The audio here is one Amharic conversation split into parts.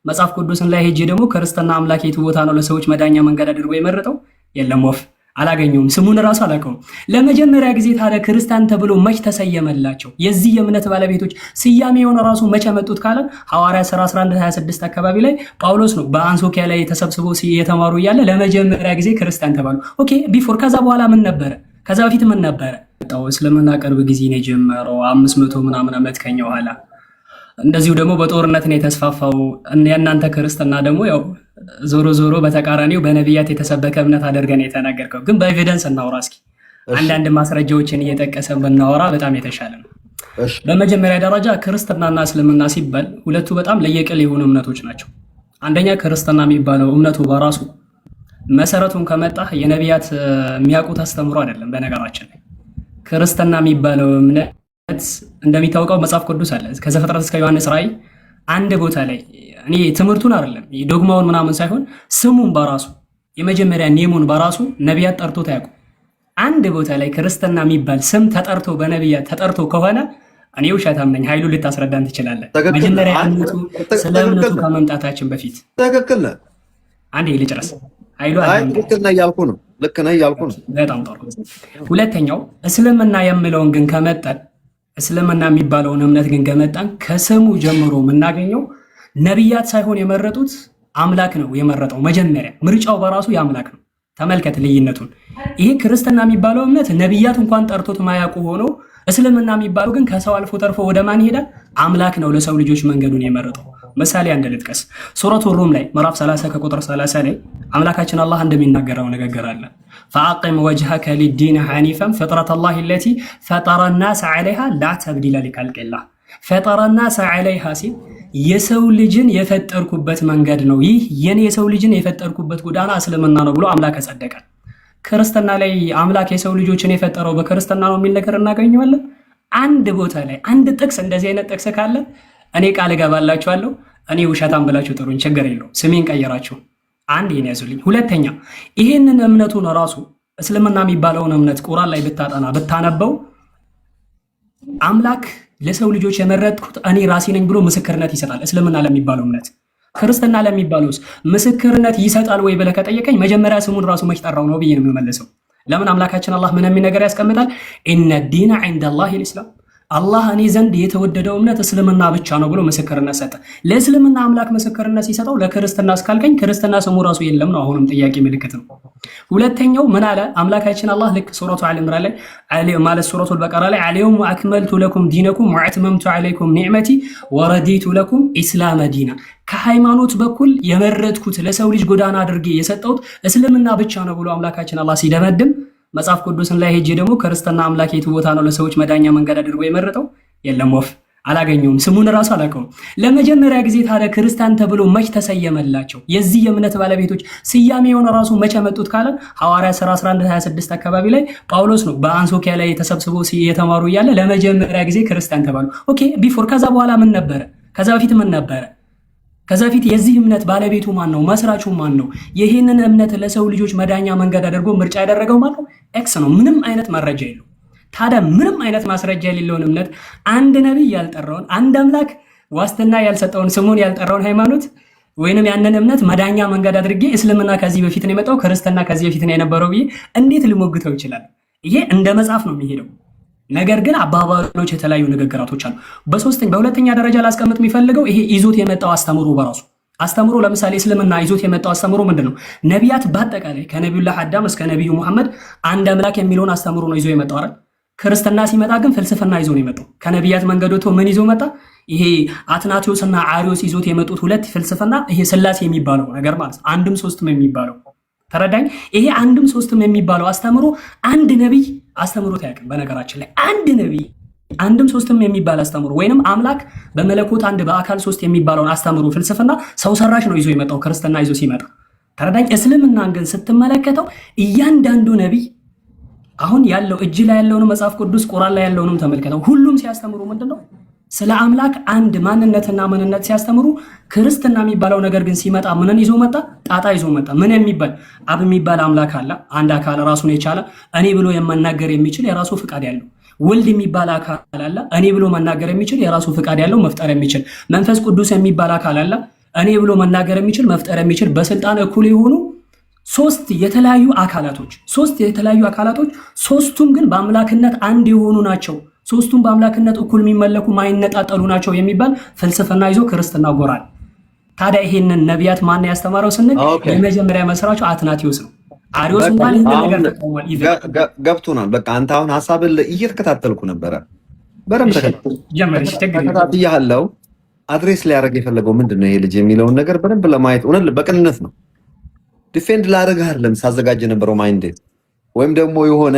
መጽሐፍ ቅዱስን ላይ ሄጄ ደግሞ ክርስትና አምላክ የቱ ቦታ ነው ለሰዎች መዳኛ መንገድ አድርጎ የመረጠው? የለም ወፍ አላገኘውም። ስሙን ራሱ አላውቀውም። ለመጀመሪያ ጊዜ ታዲያ ክርስቲያን ተብሎ መች ተሰየመላቸው? የዚህ የእምነት ባለቤቶች ስያሜውን ራሱ መቼ መጡት ካለ ሐዋርያት ሥራ 11:26 አካባቢ ላይ ጳውሎስ ነው በአንጾኪያ ላይ ተሰብስቦ የተማሩ እያለ ለመጀመሪያ ጊዜ ክርስቲያን ተባሉ። ኦኬ ቢፎር ከዛ በኋላ ምን ነበረ? ከዛ በፊት ምን ነበረ? እስልምና ቅርብ ጊዜ ነው የጀመረው 500 ምናምን ዓመት ከኛ ኋላ። እንደዚሁ ደግሞ በጦርነት ነው የተስፋፋው። የእናንተ ክርስትና ደግሞ ያው ዞሮ ዞሮ በተቃራኒው በነቢያት የተሰበከ እምነት አድርገን የተናገርከው። ግን በኤቪደንስ እናውራ እስኪ። አንዳንድ ማስረጃዎችን እየጠቀሰን ብናወራ በጣም የተሻለ ነው። በመጀመሪያ ደረጃ ክርስትናና እስልምና ሲባል ሁለቱ በጣም ለየቅል የሆኑ እምነቶች ናቸው። አንደኛ ክርስትና የሚባለው እምነቱ በራሱ መሰረቱን ከመጣ የነቢያት የሚያውቁት አስተምሮ አይደለም። በነገራችን ላይ ክርስትና የሚባለው እምነት እንደሚታወቀው መጽሐፍ ቅዱስ አለ ከዘፍጥረት እስከ ዮሐንስ ራእይ አንድ ቦታ ላይ እኔ ትምህርቱን አይደለም ዶግማውን ምናምን ሳይሆን ስሙን በራሱ የመጀመሪያ ኔሙን በራሱ ነቢያት ጠርቶት አያውቁም። አንድ ቦታ ላይ ክርስትና የሚባል ስም ተጠርቶ በነቢያት ተጠርቶ ከሆነ እኔ ውሸታም ነኝ። ኃይሉ ልታስረዳን ትችላለህ? መጀመሪያ እምነቱ ስለ እምነቱ ከመምጣታችን በፊት ትክክል ነህ። አንዴ ልጨርስ። ኃይሉ ልክ ነህ እያልኩ ነው። ልክ ነህ እያልኩ ነው። በጣም ጥሩ። ሁለተኛው እስልምና የምለውን ግን ከመጣን እስልምና የሚባለውን እምነት ግን ከመጣን ከስሙ ጀምሮ የምናገኘው ነቢያት ሳይሆን የመረጡት አምላክ ነው የመረጠው። መጀመሪያ ምርጫው በራሱ የአምላክ ነው። ተመልከት ልዩነቱን። ይሄ ክርስትና የሚባለው እምነት ነቢያት እንኳን ጠርቶት ማያውቁ ሆኖ እስልምና የሚባለው ግን ከሰው አልፎ ተርፎ ወደ ማን ይሄዳል? አምላክ ነው ለሰው ልጆች መንገዱን የመረጠው። ምሳሌ አንድ ልጥቀስ። ሱረቱ ሩም ላይ ምዕራፍ 30 ከቁጥር 30 ላይ አምላካችን አላህ እንደሚናገረው ንግግር አለ። ፈአቂም ወጅሀከ ሊዲን ሐኒፈን ፈጥረተላሂ ለቲ ፈጠረ ናስ ዐለይሃ ላ ተብዲለ ሊኸልቂላህ። ፈጠረ ናስ ዐለይሃ ሲል የሰው ልጅን የፈጠርኩበት መንገድ ነው። ይህ የኔ የሰው ልጅን የፈጠርኩበት ጎዳና እስልምና ነው ብሎ አምላክ ጸደቀ። ክርስትና ላይ አምላክ የሰው ልጆችን የፈጠረው በክርስትና ነው የሚል ነገር እናገኘዋለን። አንድ ቦታ ላይ አንድ ጥቅስ እንደዚህ አይነት ጥቅስ ካለ እኔ ቃል እገባላችኋለሁ፣ እኔ ውሸታም ብላችሁ ጥሩኝ፣ ችግር የለው፣ ስሜን ቀየራችሁ። አንድ ይሄን ያዙልኝ። ሁለተኛ ይሄንን እምነቱን ራሱ እስልምና የሚባለውን እምነት ቁርአን ላይ ብታጠና ብታነበው አምላክ ለሰው ልጆች የመረጥኩት እኔ ራሴ ነኝ ብሎ ምስክርነት ይሰጣል። እስልምና ለሚባለው እምነት ክርስትና ለሚባለውስ ምስክርነት ይሰጣል ወይ ብለህ ከጠየቀኝ መጀመሪያ ስሙን ራሱ መች ጠራው ነው ብዬ ነው የምመልሰው። ለምን አምላካችን አላህ ምን የሚል ነገር ያስቀምጣል? ኢነ ዲነ ዐንደላሂ ልእስላም፣ አላህ እኔ ዘንድ የተወደደው እምነት እስልምና ብቻ ነው ብሎ ምስክርነት ሰጠ። ለእስልምና አምላክ ምስክርነት ሲሰጠው ለክርስትና እስካልከኝ ክርስትና ስሙ ራሱ የለም ነው። አሁንም ጥያቄ ምልክት ነው። ሁለተኛው ምን አለ አምላካችን አላህ? ልክ ሱረቱ አል ኢምራን ላይ ማለት ሱረቱል በቀራ ላይ አልየውመ አክመልቱ ለኩም ዲነኩም ወአትመምቱ ዐለይኩም ኒዕመቲ ወረዲቱ ለኩም ኢስላመ ዲና፣ ከሃይማኖት በኩል የመረጥኩት ለሰው ልጅ ጎዳና አድርጌ የሰጠሁት እስልምና ብቻ ነው ብሎ አምላካችን አላህ ሲደመድም መጽሐፍ ቅዱስን ላይ ሄጄ ደግሞ ክርስትና አምላክ የቱ ቦታ ነው ለሰዎች መዳኛ መንገድ አድርጎ የመረጠው? የለም ወፍ አላገኘውም። ስሙን ራሱ አላውቀውም። ለመጀመሪያ ጊዜ ታዲያ ክርስቲያን ተብሎ መች ተሰየመላቸው? የዚህ የእምነት ባለቤቶች ስያሜውን ራሱ መቼ መጡት ካለ ሐዋርያት ሥራ 11:26 አካባቢ ላይ ጳውሎስ ነው በአንጾኪያ ላይ ተሰብስቦ የተማሩ እያለ ለመጀመሪያ ጊዜ ክርስቲያን ተባሉ። ኦኬ ቢፎር ከዛ በኋላ ምን ነበረ? ከዛ በፊት ምን ነበረ? ከዛ በፊት የዚህ እምነት ባለቤቱ ማን ነው? መስራቹ ማን ነው? ይህንን እምነት ለሰው ልጆች መዳኛ መንገድ አድርጎ ምርጫ ያደረገው ማን ነው? ኤክስ ነው። ምንም አይነት መረጃ የለው። ታዲያ ምንም አይነት ማስረጃ የሌለውን እምነት አንድ ነቢይ ያልጠራውን አንድ አምላክ ዋስትና ያልሰጠውን ስሙን ያልጠራውን ሃይማኖት ወይንም ያንን እምነት መዳኛ መንገድ አድርጌ እስልምና ከዚህ በፊት ነው የመጣው ክርስትና ከዚህ በፊት ነው የነበረው ብዬ እንዴት ልሞግተው ይችላል? ይሄ እንደ መጽሐፍ ነው የሚሄደው። ነገር ግን አባባሎች የተለያዩ ንግግራቶች አሉ። በሁለተኛ ደረጃ ላስቀምጥ የሚፈልገው ይሄ ይዞት የመጣው አስተምሮ በራሱ አስተምሮ ለምሳሌ እስልምና ይዞት የመጣው አስተምሮ ምንድነው? ነቢያት በአጠቃላይ ከነቢዩላህ አዳም እስከ ነቢዩ መሐመድ አንድ አምላክ የሚለውን አስተምሮ ነው ይዞ የመጣው አይደል? ክርስትና ሲመጣ ግን ፍልስፍና ይዞ ነው የመጣው። ከነቢያት መንገድ ወጥቶ ምን ይዞ መጣ? ይሄ አትናቴዎስ እና አሪዮስ ይዞት የመጡት ሁለት ፍልስፍና፣ ይሄ ስላሴ የሚባለው ነገር ማለት ነው። አንድም ሶስትም የሚባለው ተረዳኝ። ይሄ አንድም ሶስትም የሚባለው አስተምሮ አንድ ነቢይ አስተምሮት አያውቅም። በነገራችን ላይ አንድ ነቢይ አንድም ሶስትም የሚባል አስተምሮ ወይንም አምላክ በመለኮት አንድ በአካል ሶስት የሚባለውን አስተምሮ ፍልስፍና ሰው ሰራሽ ነው ይዞ የመጣው ክርስትና ይዞ ሲመጣ ተረዳኝ። እስልምናን ግን ስትመለከተው እያንዳንዱ ነቢይ አሁን ያለው እጅ ላይ ያለውን መጽሐፍ ቅዱስ ቁርአን ላይ ያለውንም ተመልከተው ሁሉም ሲያስተምሩ ምንድነው? ስለ አምላክ አንድ ማንነትና ምንነት ሲያስተምሩ፣ ክርስትና የሚባለው ነገር ግን ሲመጣ ምንን ይዞ መጣ? ጣጣ ይዞ መጣ። ምን የሚባል አብ የሚባል አምላክ አለ፣ አንድ አካል ራሱን የቻለ እኔ ብሎ የመናገር የሚችል የራሱ ፍቃድ ያለው። ወልድ የሚባል አካል አለ፣ እኔ ብሎ መናገር የሚችል የራሱ ፍቃድ ያለው መፍጠር የሚችል። መንፈስ ቅዱስ የሚባል አካል አለ፣ እኔ ብሎ መናገር የሚችል መፍጠር የሚችል በስልጣን እኩል የሆኑ ሶስት የተለያዩ አካላቶች ሶስቱም ግን በአምላክነት አንድ የሆኑ ናቸው። ሶስቱም በአምላክነት እኩል የሚመለኩ ማይነጣጠሉ ናቸው የሚባል ፍልስፍና ይዞ ክርስትና ጎራል። ታዲያ ይሄንን ነቢያት ማን ያስተማረው ስንል የመጀመሪያ መስራቹ አትናቴዎስ ነው። አሪዮስ እንኳን ይሄን ነገር ተቀበል ገብቶናል። በቃ አንተ አሁን ሐሳብን እየተከታተልኩ ነበረ። በደንብ ተከታትያለሁ። አድሬስ ሊያደርግ የፈለገው ምንድነው ይሄ ልጅ የሚለውን ነገር በደንብ ለማየት እውነት በቅንነት ነው። ዲፌንድ ላደርግህ አይደለም ሳዘጋጅ የነበረው ማይንድ ወይም ደግሞ የሆነ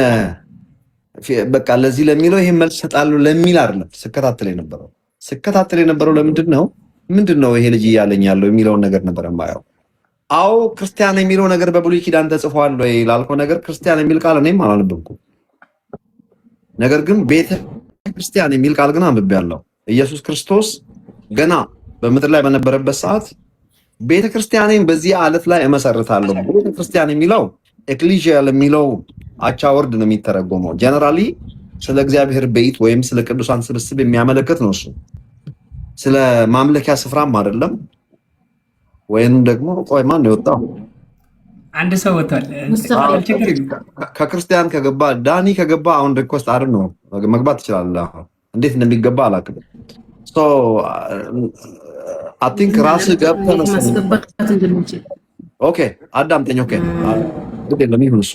በቃ ለዚህ ለሚለው ይሄን መልስ ሰጣለሁ ለሚል አይደለም ስከታተል የነበረው ምንድነው ይሄ ልጅ እያለኝ ያለው የሚለውን ነገር ነበር የማየው። አዎ ክርስቲያን የሚለው ነገር በብሉይ ኪዳን ተጽፏል ወይ ላልከው ነገር ክርስቲያን የሚል ቃል እኔም አላነበብኩም። ነገር ግን ቤተ ክርስቲያን የሚል ቃል ግን አንብቤያለሁ። ኢየሱስ ክርስቶስ ገና በምድር ላይ በነበረበት ሰዓት ቤተ ክርስቲያኔን በዚህ ዓለት ላይ እመሰርታለሁ። ቤተ ክርስቲያን የሚለው ኤክሊሺያ የሚለው አቻ ወርድ ነው የሚተረጎመው። ጀነራሊ ስለ እግዚአብሔር ቤት ወይም ስለ ቅዱሳን ስብስብ የሚያመለክት ነው። እሱ ስለ ማምለኪያ ስፍራም አይደለም። ወይም ደግሞ ቆይ ማን ነው የወጣው? አንድ ሰው ወጣል። ከክርስቲያን ከገባ ዳኒ ከገባ አሁን ሪኮስት አይደል ነው መግባት ትችላለህ። እንዴት እንደሚገባ አላውቅም። ሶ አይ ቲንክ ራስህ ገብተህ ማስገባት እንደምንችል ኦኬ አዳምጠኝ። ኦኬ ግድ የለም ይሁን እሱ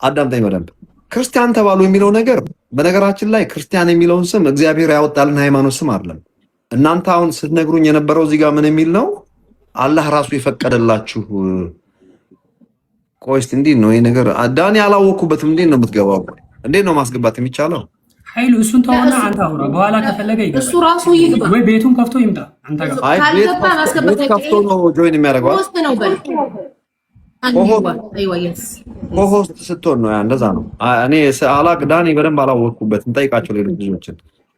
አዳምጠኝ በደንብ። ክርስቲያን ተባሉ የሚለው ነገር በነገራችን ላይ ክርስቲያን የሚለውን ስም እግዚአብሔር ያወጣልን ሃይማኖት ስም አይደለም። እናንተ አሁን ስትነግሩኝ የነበረው እዚህ ጋር ምን የሚል ነው? አላህ ራሱ የፈቀደላችሁ። ቆይ እስቲ እንዴት ነው ይሄ ነገር? ዳኒ አላወኩበትም። እንዴት ነው የምትገባው? እንዴት ነው ማስገባት የሚቻለው? ኃይሉ እሱን ተውና አንተ አውራ። በኋላ ከፈለገ ይገባ እሱ ራሱ ይግባ ወይ ቤቱን ከፍቶ ይምጣ። አንተ ጋር ካልገባ ማስገባት ከፍቶ ነው ጆይን የሚያደርገው። ሆስት ነው በል ሆስት ስትሆን ነው እንደዛ ነው። እኔ አላቅ ዳኒ በደንብ አላወኩበትም። ጠይቃቸው ሌሎች ልጆችን።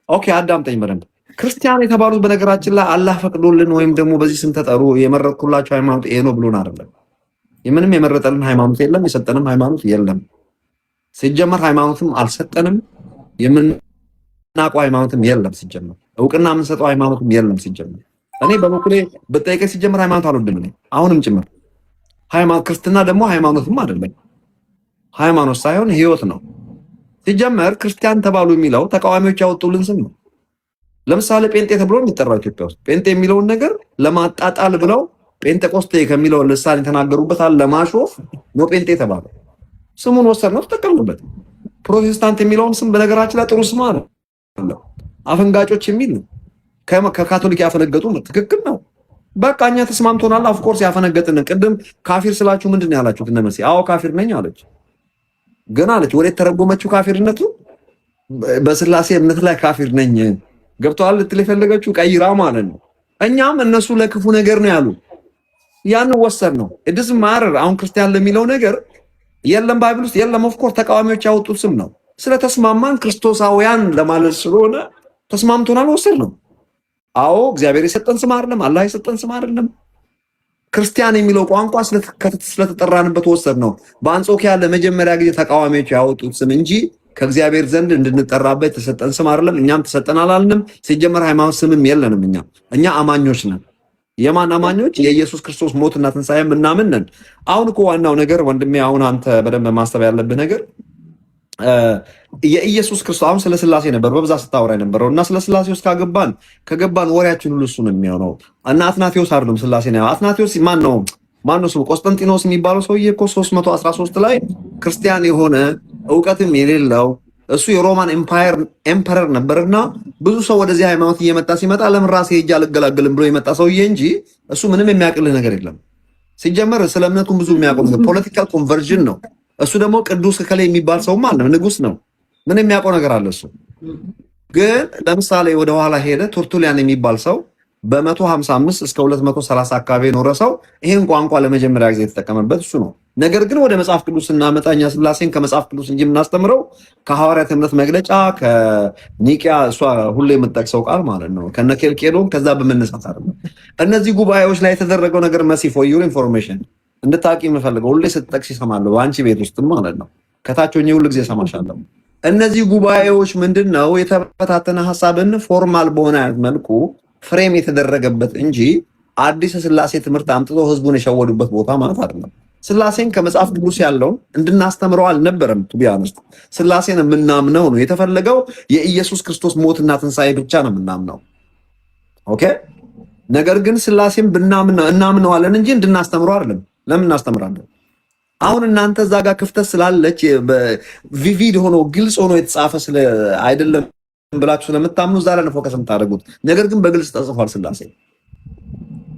ኦኬ አዳምጠኝ በደንብ። ክርስቲያን የተባሉት በነገራችን ላይ አላህ ፈቅዶልን ወይም ደግሞ በዚህ ስም ተጠሩ የመረጥኩላችሁ ሃይማኖት ይሄ ነው ብሎን አይደለም። የምንም የመረጠልን ሃይማኖት የለም፣ የሰጠንም ሃይማኖት የለም። ሲጀመር ሃይማኖትም አልሰጠንም፣ የምናውቀው ሃይማኖትም የለም። ሲጀመር እውቅና የምንሰጠው ሃይማኖትም የለም። ሲጀመር እኔ በበኩሌ በጠይቀኝ ሲጀመር ሃይማኖት አልወድም እኔ አሁንም ጭምር። ሃይማኖት ክርስትና ደግሞ ሃይማኖትም አይደለም። ሃይማኖት ሳይሆን ህይወት ነው። ሲጀመር ክርስቲያን ተባሉ የሚለው ተቃዋሚዎች ያወጡልን ስም ነው። ለምሳሌ ጴንጤ ተብሎ የሚጠራው ኢትዮጵያ ውስጥ ጴንጤ የሚለውን ነገር ለማጣጣል ብለው ጴንጤቆስቴ ከሚለው ልሳን የተናገሩበታል ለማሾፍ ነው ጴንጤ ተባለ። ስሙን ወሰድነው ተጠቀምንበት። ፕሮቴስታንት የሚለውን ስም በነገራችን ላይ ጥሩ ስም አለ። አፈንጋጮች የሚል ነው። ከካቶሊክ ያፈነገጡ ነው። ትክክል ነው። በቃ እኛ ተስማምቶናል። ኦፍ ኮርስ ያፈነገጥን። ቅድም ካፊር ስላችሁ ምንድን ነው ያላችሁት? እነ መሲ አዎ ካፊር ነኝ አለች። ግን አለች ወዴት ተረጎመችው ካፊርነቱ? በስላሴ እምነት ላይ ካፊር ነኝ ገብተዋል ልትል የፈለገችው ቀይራ ማለት ነው። እኛም እነሱ ለክፉ ነገር ነው ያሉ ያን ወሰድ ነው። እድስ ማረር አሁን ክርስቲያን ለሚለው ነገር የለም ባይብል ውስጥ የለም። ኦፍ ኮርስ ተቃዋሚዎች ያወጡት ስም ነው። ስለተስማማን ክርስቶሳውያን ለማለት ስለሆነ ተስማምቶናል፣ ወሰድ ነው። አዎ እግዚአብሔር የሰጠን ስም አይደለም፣ አላህ የሰጠን ስም አይደለም። ክርስቲያን የሚለው ቋንቋ ስለተጠራንበት ወሰድ ነው። በአንጾኪያ ለመጀመሪያ ጊዜ ተቃዋሚዎች ያወጡት ስም እንጂ ከእግዚአብሔር ዘንድ እንድንጠራበት የተሰጠን ስም አይደለም። እኛም ተሰጠን አላልንም። ሲጀመር ሃይማኖት ስምም የለንም። እኛ አማኞች ነን። የማን አማኞች? የኢየሱስ ክርስቶስ ሞትና ትንሣኤ ምናምን ነን። አሁን እኮ ዋናው ነገር ወንድሜ፣ አሁን አንተ በደንብ ማስተብ ያለብህ ነገር የኢየሱስ ክርስቶስ አሁን ስለ ስላሴ ነበር በብዛት ስታወራ የነበረው እና ስለ ስላሴ ውስጥ ከገባን ወሬያችን ሁሉ እሱ ነው የሚሆነው። እና አትናቴዎስ አይደለም ስላሴ ነው። አትናቴዎስ ማን ነው ስሙ? ቆስጠንጢኖስ የሚባለው ሰውዬ እኮ 313 ላይ ክርስቲያን የሆነ እውቀትም የሌለው እሱ የሮማን ኤምፐረር ነበርና ብዙ ሰው ወደዚህ ሃይማኖት እየመጣ ሲመጣ ለምን ራሴ ሄጄ አልገላገልም ብሎ የመጣ ሰውዬ እንጂ እሱ ምንም የሚያውቅልህ ነገር የለም። ሲጀመር ስለ እምነቱም ብዙ የሚያውቀው ነገር ፖለቲካል ኮንቨርዥን ነው። እሱ ደግሞ ቅዱስ ከሌ የሚባል ሰው ማለት ንጉስ ነው። ምን የሚያውቀው ነገር አለ እሱ? ግን ለምሳሌ ወደ ኋላ ሄደ ቱርቱሊያን የሚባል ሰው በ155 እስከ 230 አካባቢ የኖረ ሰው ይሄን ቋንቋ ለመጀመሪያ ጊዜ የተጠቀመበት እሱ ነው። ነገር ግን ወደ መጽሐፍ ቅዱስ እናመጣኛ ስላሴን ከመጽሐፍ ቅዱስ እንጂ የምናስተምረው ከሐዋርያት እምነት መግለጫ ከኒቂያ እሷ ሁሌ የምጠቅሰው ቃል ማለት ነው ከነኬልቄዶን ከዛ በመነሳት አይደለም። እነዚህ ጉባኤዎች ላይ የተደረገው ነገር መሲ ፎር ዩር ኢንፎርሜሽን እንድታቂ የምፈልገው ሁሌ ስትጠቅስ ይሰማለሁ። አንቺ ቤት ውስጥ ማለት ነው ከታች ሆኜ ሁሉ ጊዜ ሰማሻለሁ። እነዚህ ጉባኤዎች ምንድነው የተበታተነ ሐሳብን ፎርማል በሆነ መልኩ ፍሬም የተደረገበት እንጂ አዲስ ስላሴ ትምህርት አምጥቶ ህዝቡን የሸወዱበት ቦታ ማለት አይደለም። ስላሴን ከመጽሐፍ ቅዱስ ያለውን እንድናስተምረው አልነበረም። ቱቢያንስ ስላሴን የምናምነው ነው የተፈለገው። የኢየሱስ ክርስቶስ ሞትና ትንሣኤ ብቻ ነው የምናምነው። ኦኬ። ነገር ግን ስላሴን እናምነዋለን እንጂ እንድናስተምረው አይደለም። ለምን እናስተምራለን? አሁን እናንተ እዛ ጋር ክፍተት ስላለች ቪቪድ ሆኖ ግልጽ ሆኖ የተጻፈ ስለ አይደለም ብላችሁ ስለምታምኑ እዛ ላይ ነው ፎከስ የምታደርጉት። ነገር ግን በግልጽ ተጽፏል። ስላሴ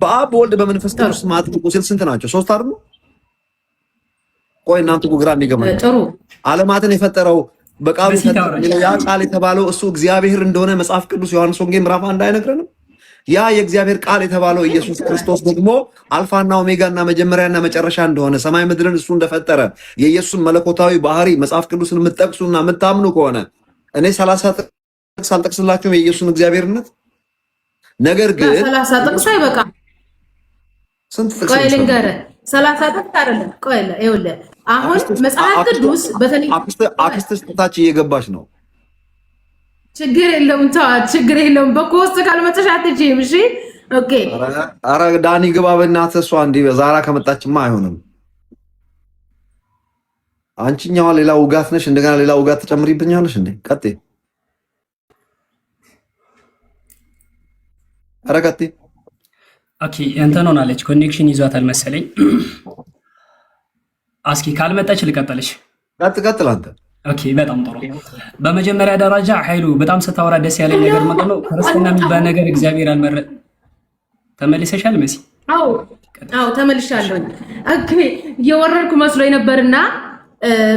በአብ በወልድ በመንፈስ ቅዱስ ማጥምቁ ሲል ስንት ናቸው? 3 አይደል? ቆይ እናንተ ግራ እንዲገባኝ ዓለማትን የፈጠረው በቃሉ ያ ቃል የተባለው እሱ እግዚአብሔር እንደሆነ መጽሐፍ ቅዱስ ዮሐንስ ወንጌል ምዕራፍ 1 አይነግረንም? ያ የእግዚአብሔር ቃል የተባለው ኢየሱስ ክርስቶስ ደግሞ አልፋና ኦሜጋና መጀመሪያና መጨረሻ እንደሆነ ሰማይ ምድርን እሱ እንደፈጠረ የኢየሱስን መለኮታዊ ባህሪ መጽሐፍ ቅዱስን የምትጠቅሱና የምታምኑ ከሆነ እኔ 30 ጥቅስ አልጠቅስላችሁም የኢየሱስን እግዚአብሔርነት። ነገር ግን 30 ጥቅስ አይበቃም። ስንት ጥቅስ? ቆይ ልንገርህ፣ 30 ጥቅስ አይደለም። ቆይ ይኸውልህ አሁን መጽሐፍ ቅዱስ በተለይ አክስትሽ ታች እየገባች ነው። ችግር የለውም ተዋት፣ ችግር የለውም። በኮስት ካልመጣሽ አትችይም። እሺ ኦኬ። ኧረ ዳኒ ግባ በእናትህ። እሷ እንዲህ ዛራ ከመጣችማ አይሆንም። አንቺኛዋ ሌላ ውጋት ነሽ፣ እንደገና ሌላ ውጋት ተጨምሪብኛለሽ እንዴ? ቀጥይ። ኧረ ቀጥይ። ኦኬ እንትን ሆናለች፣ ኮኔክሽን ይዟታል መሰለኝ። እስኪ ካልመጣች ልቀጥልሽ። ቀጥል አንተ። ኦኬ በጣም ጥሩ። በመጀመሪያ ደረጃ ኃይሉ በጣም ስታወራ ደስ ያለኝ ነገር ምንድን ነው? ክርስትና የሚባል ነገር እግዚአብሔር አልመረጠ። ተመልሰሻል መሲ? አዎ ተመልሻለሁ። ኦኬ እየወረድኩ መስሎኝ ነበርና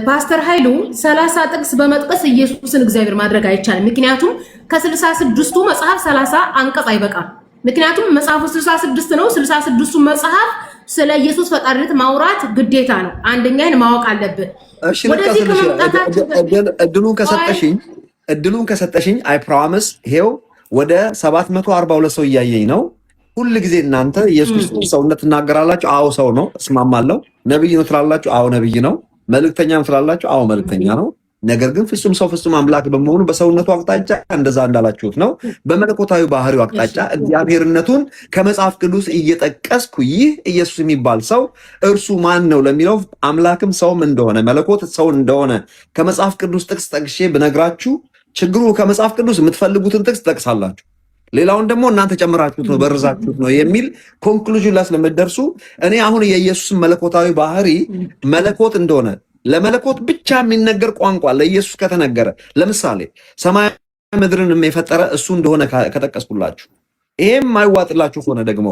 ፓስተር ኃይሉ 30 ጥቅስ በመጥቀስ ኢየሱስን እግዚአብሔር ማድረግ አይቻልም። ምክንያቱም ከ66ቱ መጽሐፍ 30 አንቀጽ አይበቃም። ምክንያቱም መጽሐፉ 66 ነው። 66ቱ መጽሐፍ ስለ ኢየሱስ ፈጣሪነት ማውራት ግዴታ ነው። አንደኛን ማወቅ አለብን። እሺ እድሉን ከሰጠሽኝ አይ ፕሮሚስ ይሄው ወደ 742 ሰው እያየኝ ነው። ሁል ጊዜ እናንተ ኢየሱስ ክርስቶስ ሰውነት ትናገራላችሁ። አዎ ሰው ነው፣ እስማማለሁ። ነብይ ነው ትላላችሁ። አዎ ነብይ ነው። መልእክተኛም ትላላችሁ። አዎ መልእክተኛ ነው። ነገር ግን ፍጹም ሰው ፍጹም አምላክ በመሆኑ በሰውነቱ አቅጣጫ እንደዛ እንዳላችሁት ነው። በመለኮታዊ ባህሪው አቅጣጫ እግዚአብሔርነቱን ከመጽሐፍ ቅዱስ እየጠቀስኩ ይህ ኢየሱስ የሚባል ሰው እርሱ ማን ነው ለሚለው አምላክም ሰውም እንደሆነ መለኮት ሰው እንደሆነ ከመጽሐፍ ቅዱስ ጥቅስ ጠቅሼ ብነግራችሁ ችግሩ ከመጽሐፍ ቅዱስ የምትፈልጉትን ጥቅስ ጠቅሳላችሁ፣ ሌላውን ደግሞ እናንተ ጨምራችሁት ነው በርዛችሁት ነው የሚል ኮንክሉዥን ላይ ስለምትደርሱ እኔ አሁን የኢየሱስን መለኮታዊ ባህሪ መለኮት እንደሆነ ለመለኮት ብቻ የሚነገር ቋንቋ ለኢየሱስ ከተነገረ ለምሳሌ ሰማይ ምድርን የፈጠረ እሱ እንደሆነ ከጠቀስኩላችሁ ይሄም የማይዋጥላችሁ ሆነ ደግሞ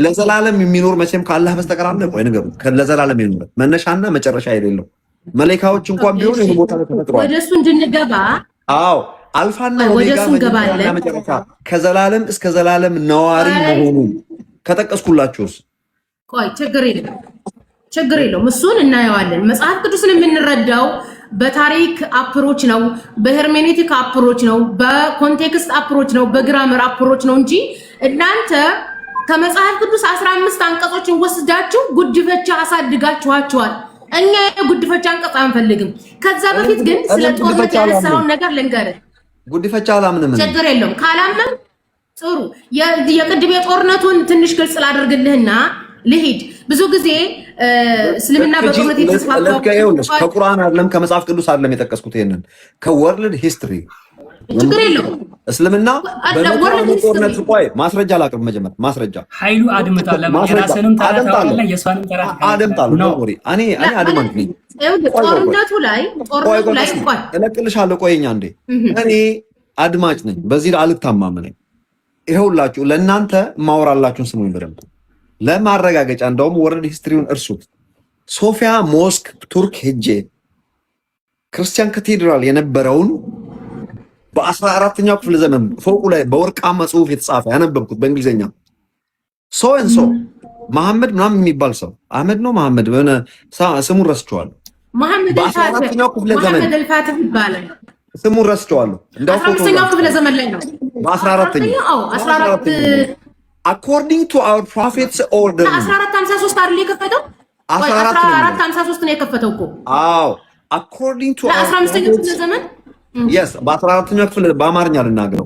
ለዘላለም የሚኖር መቼም ከአላህ በስተቀር አለ? ቆይ ንገሩ። ለዘላለም የሚኖር መነሻና መጨረሻ የሌለው መላእክቶች እንኳን ቢሆን ይሄ ቦታ ላይ ተፈጥሯል። ወደሱ እንድንገባ አዎ አልፋና ኦሜጋ መጀመሪያና መጨረሻ ከዘላለም እስከ ዘላለም ነዋሪ መሆኑን ከጠቀስኩላችሁስ ቆይ ችግር የለውም። እሱን እናየዋለን። መጽሐፍ ቅዱስን የምንረዳው በታሪክ አፕሮች ነው፣ በሄርሜኔቲክ አፕሮች ነው፣ በኮንቴክስት አፕሮች ነው፣ በግራመር አፕሮች ነው እንጂ እናንተ ከመጽሐፍ ቅዱስ 15 አንቀጾችን ወስዳችሁ ጉድፈቻ አሳድጋችኋቸዋል። እኛ የጉድፈቻ አንቀጽ አንፈልግም። ከዛ በፊት ግን ስለ ጦርነት ያነሳውን ነገር ልንገርህ። ጉድፈቻ አላምንም። ችግር የለውም ካላመን ጥሩ። የቅድም የጦርነቱን ትንሽ ግልጽ ላደርግልህና ልሂድ። ብዙ ጊዜ እስልምና በጦርነት የተስፋፋው ከቁርአን አይደለም ከመጽሐፍ ቅዱስ አይደለም የጠቀስኩት። ይሄንን ከወርልድ ሂስትሪ ችግር የለውም። እስልምና በጦርነት ቆይ ማስረጃ ላቅርብ። መጀመሪያ ማስረጃ ኃይሉ አድምጣ። ለማስረጃንም ታራታለ የሷንም ታራታ አድምጣለሁ ነው ወሬ እኔ አድማንት ነኝ። ጦርነቱ ላይ ቆይ እለቅልሻለሁ። ቆይኛ እንዴ እኔ አድማጭ ነኝ። በዚህ አልታማም ነኝ። ይሄውላችሁ ለእናንተ ማወራላችሁን ስሙኝ በደንብ ለማረጋገጫ። እንደውም ወርልድ ሂስትሪውን እርሱት። ሶፊያ ሞስክ ቱርክ ሄጄ ክርስቲያን ካቴድራል የነበረውን በ14ኛው ክፍለ ዘመን ፎቁ ላይ በወርቃማ ጽሑፍ የተጻፈ ያነበብኩት በእንግሊዝኛ ሶ መሐመድ ምናምን የሚባል ሰው አህመድ ነው መሐመድ በሆነ ስሙን ረስቼዋለሁ። በ14ኛው ክፍለ ዘመን ስሙን ረስቼዋለሁ። እንደው 15ኛው ክፍለ ዘመን ላይ ነው። በ14 according to our prophets order 1453 አይደል የከፈተው? 1453 ነው የከፈተው እኮ። አዎ according to 15ኛው ክፍለ ዘመን yes በ14ኛው ክፍለ በአማርኛ ልናገረው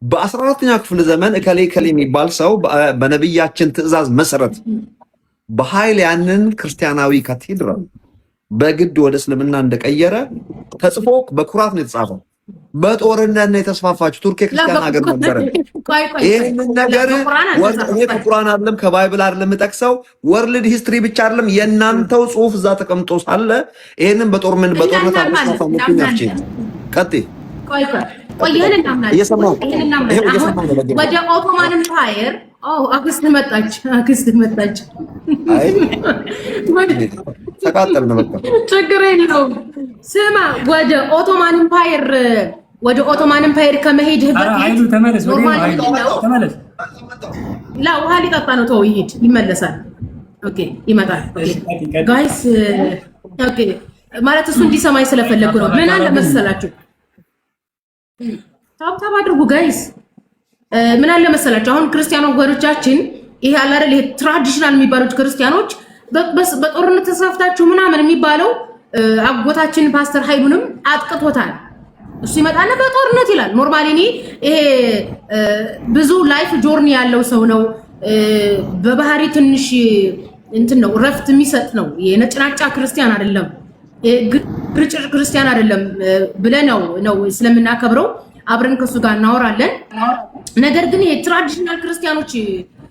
በ14ኛው ክፍለ ዘመን እከሌ ከሌ የሚባል ሰው በነብያችን ትእዛዝ መሰረት በኃይል ያንን ክርስቲያናዊ ካቴድራል በግድ ወደ እስልምና እንደቀየረ ተጽፎ በኩራት ነው የተጻፈው። በጦርነት ነው የተስፋፋችው። ቱርክ ክርስቲያን ሀገር ነበረ። ይሄንን ነገር እኔ ከቁርአን አይደለም ከባይብል አይደለም ጠቅሰው ወርልድ ሂስትሪ ብቻ አይደለም የናንተው ጽሁፍ እዛ ተቀምጦ ሳለ ይሄንን በጦርነት አስተፋፋሙ ያቺ ቀጥይ ይሄን እናምናለን። ወደ ኦቶማን ኤምፓየር አክስት መጣች። አይ ተቃጠልን በቃ ችግር የለውም። ስማ ወደ ኦቶማን ኤምፓየር ከመሄድህ በፊት ተመለስ። ውሃ ሊጠጣ ነው። ተው ይሄድ፣ ይመለሳል። ኦኬ ይመጣል። ጋይስ ኦኬ ማለት እሱ እንዲሰማኝ ስለፈለጉ ነው። ምን አለ መሰላችሁ? ታብታብ አድርጉ ጋይስ። ምን አለ መሰላችሁ? አሁን ክርስቲያኖ ወገኖቻችን ይሄ አለ አይደል? ይሄ ትራዲሽናል የሚባሉት ክርስቲያኖች በጦርነት ተሳፍታችሁ ምናምን የሚባለው አጎታችን ፓስተር ኃይሉንም አጥቅቶታል። እሱ ይመጣና በጦርነት ይላል። ኖርማሊ እኔ ይሄ ብዙ ላይፍ ጆርኒ ያለው ሰው ነው። በባህሪ ትንሽ እንትን ነው፣ ረፍት የሚሰጥ ነው። የነጭናጫ ክርስቲያን አይደለም፣ ግርጭር ክርስቲያን አይደለም ብለን ነው ስለምናከብረው አብረን ከሱ ጋር እናወራለን። ነገር ግን ይሄ ትራዲሽናል ክርስቲያኖች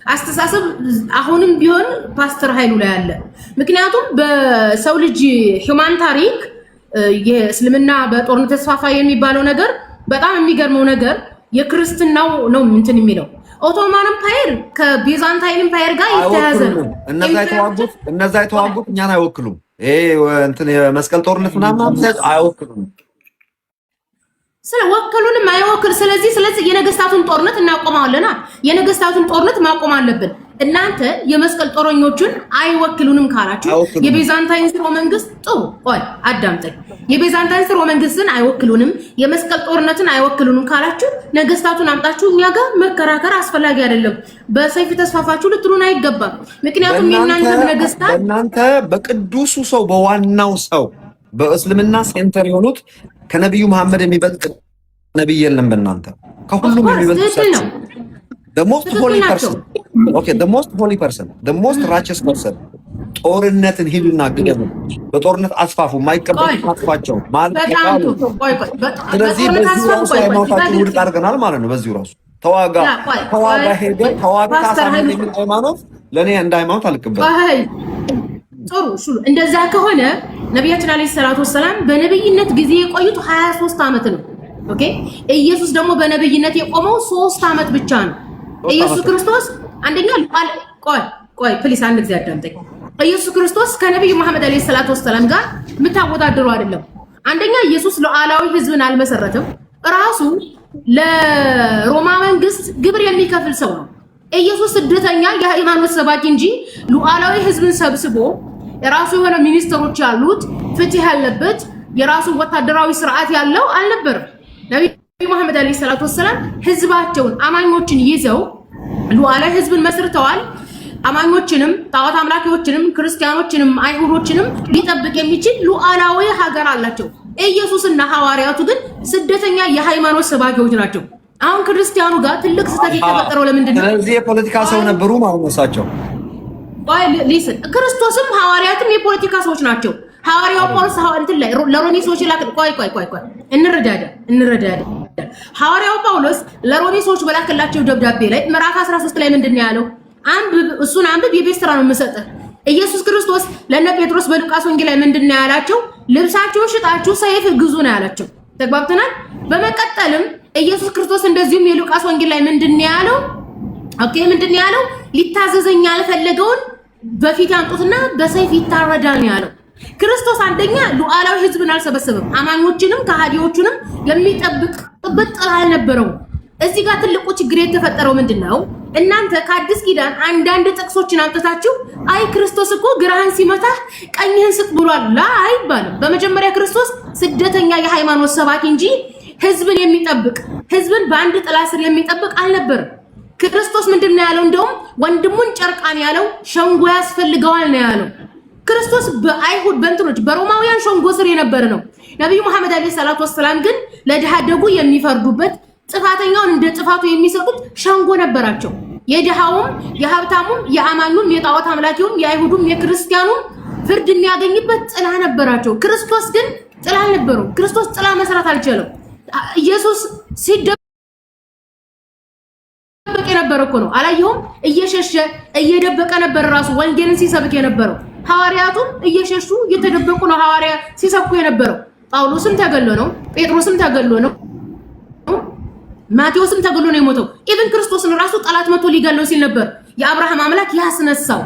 አስተሳሰብ አሁንም ቢሆን ፓስተር ኃይሉ ላይ አለ። ምክንያቱም በሰው ልጅ ሂውማን ታሪክ የእስልምና በጦርነት ተስፋፋ የሚባለው ነገር በጣም የሚገርመው ነገር የክርስትናው ነው እንትን የሚለው ኦቶማን ኤምፓየር ከቢዛንታይን ኤምፓየር ጋር የተያያዘ ነው። እነዛ የተዋጉት እኛን አይወክሉም። ይሄ እንትን የመስቀል ጦርነት ምናምን አይወክሉም። ስለወከሉንም አይወክል። ስለዚህ የነገስታቱን ጦርነት እናቆማለና የነገስታቱን ጦርነት ማቆም አለብን። እናንተ የመስቀል ጦረኞቹን አይወክሉንም ካላችሁ የቤዛንታይን ስርወ መንግስት ጥሩ ቆይ አዳምጠኝ። የቤዛንታይን ስርወ መንግስትን አይወክሉንም፣ የመስቀል ጦርነትን አይወክሉንም ካላችሁ ነገስታቱን አምጣችሁ እኛ ጋር መከራከር አስፈላጊ አይደለም። በሰይፍ ተስፋፋችሁ ልትሉን አይገባም። ምክንያቱም የእናንተ ነገስታት እናንተ በቅዱሱ ሰው በዋናው ሰው በእስልምና ሴንተር የሆኑት ከነብዩ መሐመድ የሚበልጥ ነብይ የለም። በእናንተ ከሁሉም የሚበልጥ ሰው the most holy person okay the most holy person the most righteous person ጦርነትን ሂዱና ግደሉ፣ በጦርነት አስፋፉ፣ ማይቀበሉ አጥፋቸው ማለት ነው። ስለዚህ በዚህ ራሱ ሃይማኖታችን ውድቅ አድርገናል ማለት ነው። በዚህ ራሱ ተዋጋ ሄደ ተዋጋ ታሳምን የሚል ሃይማኖት ለኔ እንደ ሃይማኖት አልቀበልም። ጥሩ እሱ እንደዛ ከሆነ ነብያችን አለይሂ ሰላቱ ወሰለም በነብይነት ጊዜ የቆዩት 23 ዓመት ነው። ኦኬ ኢየሱስ ደግሞ በነብይነት የቆመው 3 ዓመት ብቻ ነው። ኢየሱስ ክርስቶስ አንደኛ ቆይ ፕሊስ አንድ ጊዜ አዳምጠኝ። ኢየሱስ ክርስቶስ ከነብዩ መሐመድ አለይሂ ሰላቱ ወሰለም ጋር የምታወዳድሩ አይደለም። አንደኛ ኢየሱስ ሉዓላዊ ህዝብን አልመሰረተም። ራሱ ለሮማ መንግስት ግብር የሚከፍል ሰው ነው። ኢየሱስ ስደተኛ የሃይማኖት ሰባኪ እንጂ ሉዓላዊ ህዝብን ሰብስቦ የራሱ የሆነ ሚኒስትሮች ያሉት ፍትህ ያለበት የራሱ ወታደራዊ ስርዓት ያለው አልነበረም። ነብዩ መሐመድ አለይሂ ሰላቱ ወሰለም ህዝባቸውን አማኞችን ይዘው ሉዓላዊ ህዝብን መስርተዋል። አማኞችንም ጣዖት አምላኪዎችንም ክርስቲያኖችንም አይሁዶችንም ሊጠብቅ የሚችል ሉዓላዊ ሀገር አላቸው። ኢየሱስና ሐዋርያቱ ግን ስደተኛ የሃይማኖት ሰባኪዎች ናቸው። አሁን ክርስቲያኑ ጋር ትልቅ ስህተት የተፈጠረው ለምንድን ነው? ስለዚህ የፖለቲካ ሰው ነበሩ ማለት ነው እሳቸው። ክርስቶስም ሐዋርያትም የፖለቲካ ሰዎች ናቸው። ሐዋርያው ጳውሎስ እንትን ላይ ለሮሜ ሰዎች ቆይ እንረዳዳ። ሐዋርያው ጳውሎስ ለሮሜ ሰዎች በላከላቸው ደብዳቤ ላይ ምዕራፍ 13 ላይ ምንድን ነው ያለው? እሱን አንብብ፣ የቤት ስራ ነው የምሰጥህ። ኢየሱስ ክርስቶስ ለነ ጴጥሮስ በሉቃስ ወንጌል ላይ ምንድን ነው ያላቸው? ልብሳችሁን ሽጣችሁ ሰይፍ ግዙ ነው ያላቸው። ተግባብተናል። በመቀጠልም ኢየሱስ ክርስቶስ እንደዚሁም የሉቃስ ወንጌል ላይ ምንድን ነው ያለው? ምንድን ነው ያለው? ሊታዘዘኝ ያልፈለገውን በፊት ያምጡትና በሰይፍ ይታረዳል ነው ያለው። ክርስቶስ አንደኛ ሉዓላዊ ህዝብን አልሰበሰበም። አማኞችንም ከሃዲዎቹንም የሚጠብቅበት ጥላ አልነበረው። እዚህ ጋር ትልቁ ችግር የተፈጠረው ምንድነው? እናንተ ከአዲስ ኪዳን አንዳንድ ጥቅሶችን አምጥታችሁ አይ ክርስቶስ እኮ ግራህን ሲመታ ቀኝህን ስጥ ብሏል ላ አይባልም። በመጀመሪያ ክርስቶስ ስደተኛ የሃይማኖት ሰባኪ እንጂ ህዝብን የሚጠብቅ ህዝብን በአንድ ጥላ ስር የሚጠብቅ አልነበረም። ክርስቶስ ምንድነው ያለው? እንደውም ወንድሙን ጨርቃን ያለው ሸንጎ ያስፈልገዋል ነው ያለው። ክርስቶስ በአይሁድ በእንትኖች በሮማውያን ሸንጎ ስር የነበረ ነው። ነብዩ መሐመድ አለይሂ ሰላቱ ወሰለም ግን ለድሃ ደጉ የሚፈርዱበት ጥፋተኛውን እንደ ጥፋቱ የሚሰጡት ሸንጎ ነበራቸው። የድሃውም የሀብታሙም የአማኙም የጣዖት አምላኪውም የአይሁዱም የክርስቲያኑም ፍርድ የሚያገኝበት ጥላ ነበራቸው። ክርስቶስ ግን ጥላ አልነበረው። ክርስቶስ ጥላ መስራት አልቻለም። ኢየሱስ ሲደበቅ የነበረ እኮ ነው። አላየሁም? እየሸሸ እየደበቀ ነበር ራሱ ወንጌልን ሲሰብክ የነበረው። ሐዋርያቱም እየሸሹ እየተደበቁ ነው ሐዋርያ ሲሰብኩ የነበረው። ጳውሎስም ተገሎ ነው፣ ጴጥሮስም ተገሎ ነው፣ ማቴዎስም ተገሎ ነው የሞተው። ኢቭን ክርስቶስን ራሱ ጠላት መቶ ሊገለው ሲል ነበር የአብርሃም አምላክ ያስነሳው።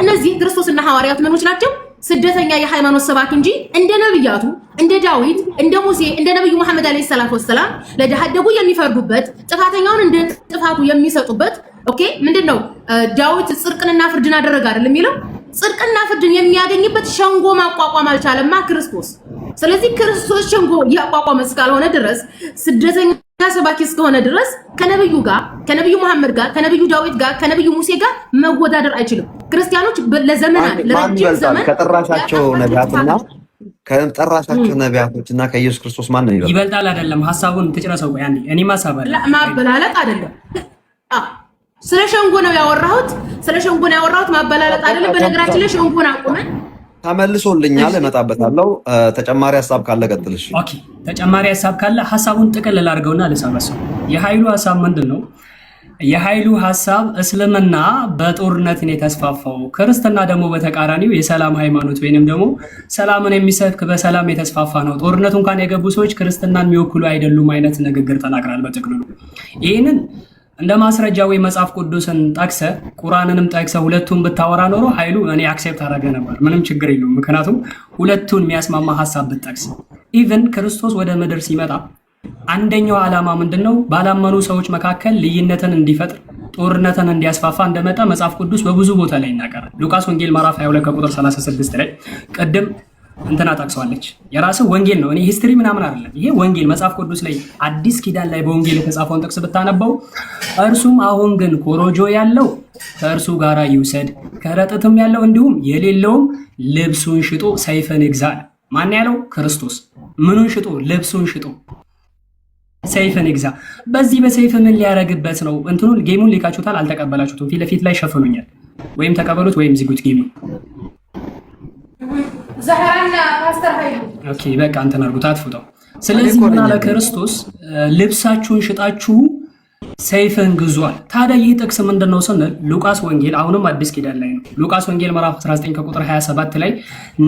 እነዚህ ክርስቶስና ሐዋርያት ምኖች ናቸው? ስደተኛ የሃይማኖት ሰባኪ እንጂ እንደ ነብያቱ እንደ ዳዊት እንደ ሙሴ እንደ ነብዩ መሐመድ አለይሂ ሰላቱ ወሰለም ለደሃደጉ የሚፈርዱበት ጥፋተኛውን እንደ ጥፋቱ የሚሰጡበት። ኦኬ ምንድነው ዳዊት ጽድቅንና ፍርድን አደረገ አይደል የሚለው? ጽድቅና ፍርድን የሚያገኝበት ሸንጎ ማቋቋም አልቻለማ ክርስቶስ። ስለዚህ ክርስቶስ ሸንጎ ያቋቋመ እስካልሆነ ድረስ ስደተኛ ሰባኪ እስከሆነ ድረስ ከነብዩ ጋር ከነብዩ መሐመድ ጋር ከነብዩ ዳዊት ጋር ከነብዩ ሙሴ ጋር መወዳደር አይችልም። ክርስቲያኖች ለዘመናት ለረጅም ዘመን ከጠራሻቸው ነቢያቶችና ከኢየሱስ ክርስቶስ ማን ነው ይበልጣል? አይደለም ሐሳቡን ተጨረሰው። ያኔ እኔ ማሳበል ማበላለጥ አይደለም። ስለ ሸንጎ ነው ያወራሁት። ስለ ሸንጎ ነው ያወራሁት፣ ማበላለጥ አይደለም። በነገራችን ላይ ሸንጎን አቁመን ተመልሶልኛል፣ እመጣበታለሁ። ተጨማሪ ሐሳብ ካለ ቀጥልሽ። ኦኬ ተጨማሪ ሐሳብ ካለ ሐሳቡን ጥቅል ላድርገውና ልሰበሰው። የኃይሉ ሐሳብ ምንድነው? የኃይሉ ሐሳብ እስልምና በጦርነት ነው የተስፋፋው፣ ክርስትና ደግሞ በተቃራኒው የሰላም ሃይማኖት ወይንም ደግሞ ሰላምን የሚሰብክ በሰላም የተስፋፋ ነው። ጦርነቱ እንኳን የገቡ ሰዎች ክርስትናን የሚወክሉ አይደሉም አይነት ንግግር ተናግራል በጥቅሉ። ይህንን እንደ ማስረጃ ወይ መጽሐፍ ቅዱስን ጠቅሰ ቁርአንንም ጠቅሰ ሁለቱን ብታወራ ኖሮ ኃይሉ እኔ አክሴፕት አደረገ ነበር፣ ምንም ችግር የለውም። ምክንያቱም ሁለቱን የሚያስማማ ሐሳብ ብትጠቅስ። ኢቭን ክርስቶስ ወደ ምድር ሲመጣ አንደኛው ዓላማ ምንድነው? ባላመኑ ሰዎች መካከል ልዩነትን እንዲፈጥር ጦርነትን እንዲያስፋፋ እንደመጣ መጽሐፍ ቅዱስ በብዙ ቦታ ላይ ይናገራል። ሉቃስ ወንጌል ምዕራፍ 22 ከቁጥር 36 ላይ ቅድም እንትና ጠቅሰዋለች። የራስህ ወንጌል ነው፣ እኔ ሂስትሪ ምናምን አይደለም። ይሄ ወንጌል መጽሐፍ ቅዱስ ላይ አዲስ ኪዳን ላይ በወንጌል የተጻፈውን ጥቅስ ብታነበው እርሱም አሁን ግን ኮሮጆ ያለው ከእርሱ ጋር ይውሰድ፣ ከረጢትም ያለው እንዲሁም የሌለውም ልብሱን ሽጦ ሰይፍን ይግዛ። ማን ያለው? ክርስቶስ። ምኑን ሽጦ? ልብሱን ሽጦ ሰይፍን ይግዛ። በዚህ በሰይፍ ምን ሊያረግበት ነው? እንትኑን ጌሙን ሊካችሁታል፣ አልተቀበላችሁትም። ፊት ለፊት ላይ ሸፍኑኛል። ወይም ተቀበሉት ወይም ዝጉት ጌሙን። ዘሃራና ፓስተር ኃይሉ ኦኬ በቃ እንትን አድርጉት፣ አጥፉታው። ስለዚህ ምን አለ ክርስቶስ? ልብሳችሁን ሽጣችሁ ሰይፍን ግዟል። ታዲያ ይህ ጥቅስ ምንድነው ስንል ሉቃስ ወንጌል አሁንም አዲስ ኪዳን ላይ ነው። ሉቃስ ወንጌል ምዕራፍ 19 ከቁጥር 27 ላይ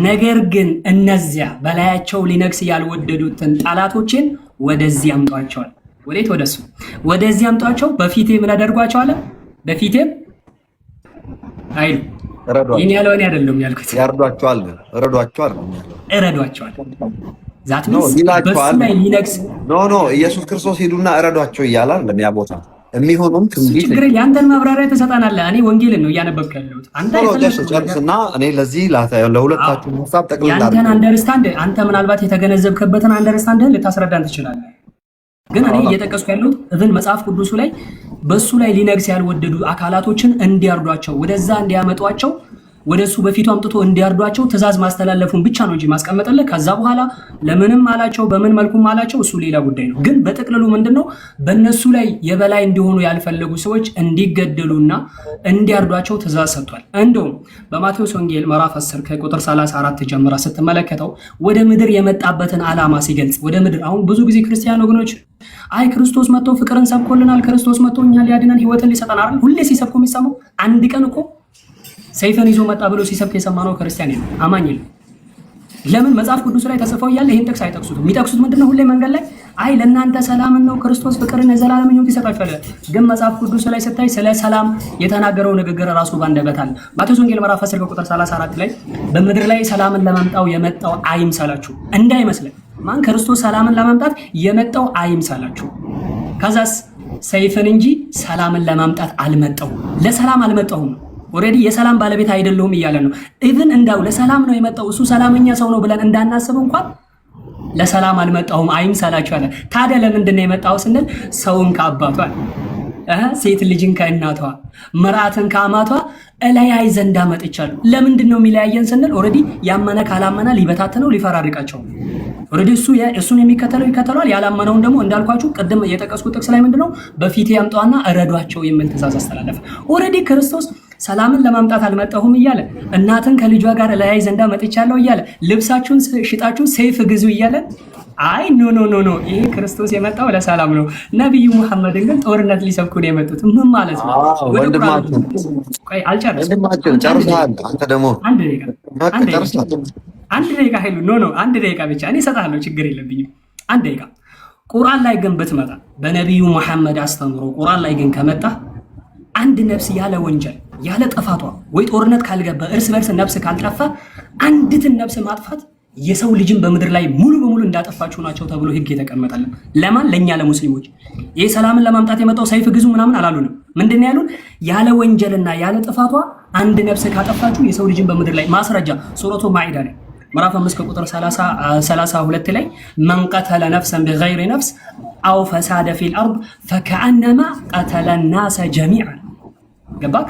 ነገር ግን እነዚያ በላያቸው ሊነግስ ያልወደዱትን ጠላቶችን ወደዚህ አምጧቸዋል። ወዴት? ወደሱ ወደዚህ አምጧቸው፣ በፊቴ ምን አደርጓቸዋል? በፊቴም አይሉ ይሄን ያለው እኔ አይደለም ያልኩት። ያርዷቸዋል፣ እረዷቸዋል፣ እረዷቸዋል። ዛት ነው በሱ ላይ ሊነግስ ኖ ኢየሱስ ክርስቶስ ሄዱና እረዷቸው ይያላል። ለሚያ ቦታ የሚሆኑም ትንቢት ችግር ያንተን ማብራሪያ ተሰጣናለህ። እኔ ወንጌልን ነው እያነበብክ ያለሁት። አንተ ጨርስና እኔ ለዚህ ለሁለታችሁ ሐሳብ ጠቅልላ ያንተን አንደርስታንድ አንተ ምናልባት የተገነዘብከበትን አንደርስታንድህን ልታስረዳን ትችላለህ። ግን እኔ እየጠቀስኩ ያለሁት እብን መጽሐፍ ቅዱሱ ላይ በሱ ላይ ሊነግስ ያልወደዱ አካላቶችን እንዲያርዷቸው ወደዛ እንዲያመጧቸው ወደሱ በፊቱ አምጥቶ እንዲያርዷቸው ትእዛዝ ማስተላለፉን ብቻ ነው እንጂ ማስቀመጥልህ። ከዛ በኋላ ለምንም አላቸው በምን መልኩም አላቸው እሱ ሌላ ጉዳይ ነው። ግን በጥቅልሉ ምንድነው በእነሱ ላይ የበላይ እንዲሆኑ ያልፈለጉ ሰዎች እንዲገደሉና እንዲያርዷቸው ትእዛዝ ሰጥቷል። እንደውም በማቴዎስ ወንጌል ምዕራፍ 10 ከቁጥር 34 ጀምራ ስትመለከተው ወደ ምድር የመጣበትን ዓላማ ሲገልጽ ወደ ምድር አሁን ብዙ ጊዜ ክርስቲያን ወገኖች አይ ክርስቶስ መጥቶ ፍቅርን ሰብኮልናል፣ ክርስቶስ መጥቶ እኛን ሊያድነን ህይወትን ሊሰጠን አይደል ሁሌ ሲሰብኩ የሚሰማው። አንድ ቀን እኮ ሰይፈን ይዞ መጣ ብሎ ሲሰብክ የሰማነው ክርስቲያን ነው፣ አማኝ ነው። ለምን? መጽሐፍ ቅዱስ ላይ ተጽፈው እያለ ይሄን ጥቅስ አይጠቅሱትም። የሚጠቅሱት ምንድነው? ሁሌ መንገድ ላይ አይ ለእናንተ ሰላምን ነው ክርስቶስ ፍቅርን የዘላለም ህይወት ይሰጣችኋል። ግን መጽሐፍ ቅዱስ ላይ ስታይ ስለ ሰላም የተናገረው ንግግር ራሱ ባንደበት አለ። ማቴዎስ ወንጌል ምዕራፍ 10 ቁጥር 34 ላይ በምድር ላይ ሰላምን ለማምጣው የመጣው አይምሰላችሁ እንዳይመስለን። ማን? ክርስቶስ ሰላምን ለማምጣት የመጣው አይምሰላችሁ። ከዛስ ሰይፍን እንጂ ሰላምን ለማምጣት አልመጣሁም፣ ለሰላም አልመጣሁም። ኦሬዲ የሰላም ባለቤት አይደለሁም እያለ ነው። ኢቭን እንዳው ለሰላም ነው የመጣው እሱ ሰላመኛ ሰው ነው ብለን እንዳናስብ እንኳን ለሰላም አልመጣሁም አይምሰላችሁ አለ። ታዲያ ለምንድን ነው የመጣው ስንል ሰውን ከአባቱ አለ። ሴት ልጅን ከእናቷ ምራትን ከአማቷ እለያይ ዘንድ አመጥቻለሁ። ለምንድን ነው የሚለያየን ስንል ኦልሬዲ ያመነ ካላመነ ሊበታተነው ሊፈራርቃቸው ኦልሬዲ እሱን የሚከተለው ይከተሏል፣ ያላመነውን ደግሞ እንዳልኳችሁ ቅድም የጠቀስኩት ጥቅስ ላይ ምንድነው በፊት ያምጣውና እረዷቸው የሚል ትእዛዝ አስተላለፈ። ኦልሬዲ ክርስቶስ ሰላምን ለማምጣት አልመጣሁም እያለ እናትን ከልጇ ጋር እለያይ ዘንድ አመጥቻለሁ እያለ ልብሳችሁን ሽጣችሁ ሰይፍ ግዙ እያለ አይ ኖ ይሄ ክርስቶስ የመጣው ለሰላም ነው። ነብዩ መሐመድን ግን ጦርነት ሊሰብኩ ነው የመጡት። ምን ማለት ነው? ወንድማችን ቆይ አልጨረስኩም። ጨርሰሃል አንተ ደግሞ አንድ ደቂቃ ሄሉ ኖ አንድ ደቂቃ ብቻ እኔ እሰጥሃለሁ፣ ችግር የለብኝም። አንድ ደቂቃ ቁርአን ላይ ግን ብትመጣ በነብዩ መሐመድ አስተምሮ ቁርአን ላይ ግን ከመጣ አንድ ነፍስ ያለ ወንጀል ያለ ጥፋቷ ወይ ጦርነት ካልገባ እርስ በርስ ነፍስ ካልጠፋ አንዲትን ነፍስ ማጥፋት የሰው ልጅን በምድር ላይ ሙሉ በሙሉ እንዳጠፋችሁ ናቸው ተብሎ ህግ የተቀመጠልን። ለማን? ለኛ ለሙስሊሞች። ይሄ ሰላምን ለማምጣት የመጣው ሰይፍ ግዙ ምናምን አላሉንም። ምንድነው ያሉን? ያለ ወንጀልና ያለ ጥፋቷ አንድ ነፍስ ካጠፋችሁ የሰው ልጅን በምድር ላይ ማስረጃ ሱረቱ ማኢዳ ላይ ምዕራፍ 5 ቁጥር 32 ላይ መን ቀተለ ነፍሰን ቢገይሪ ነፍስ አው ፈሳደ ፊል አርድ ፈከአነማ ቀተለ الناس ጀሚዓን። ገባክ?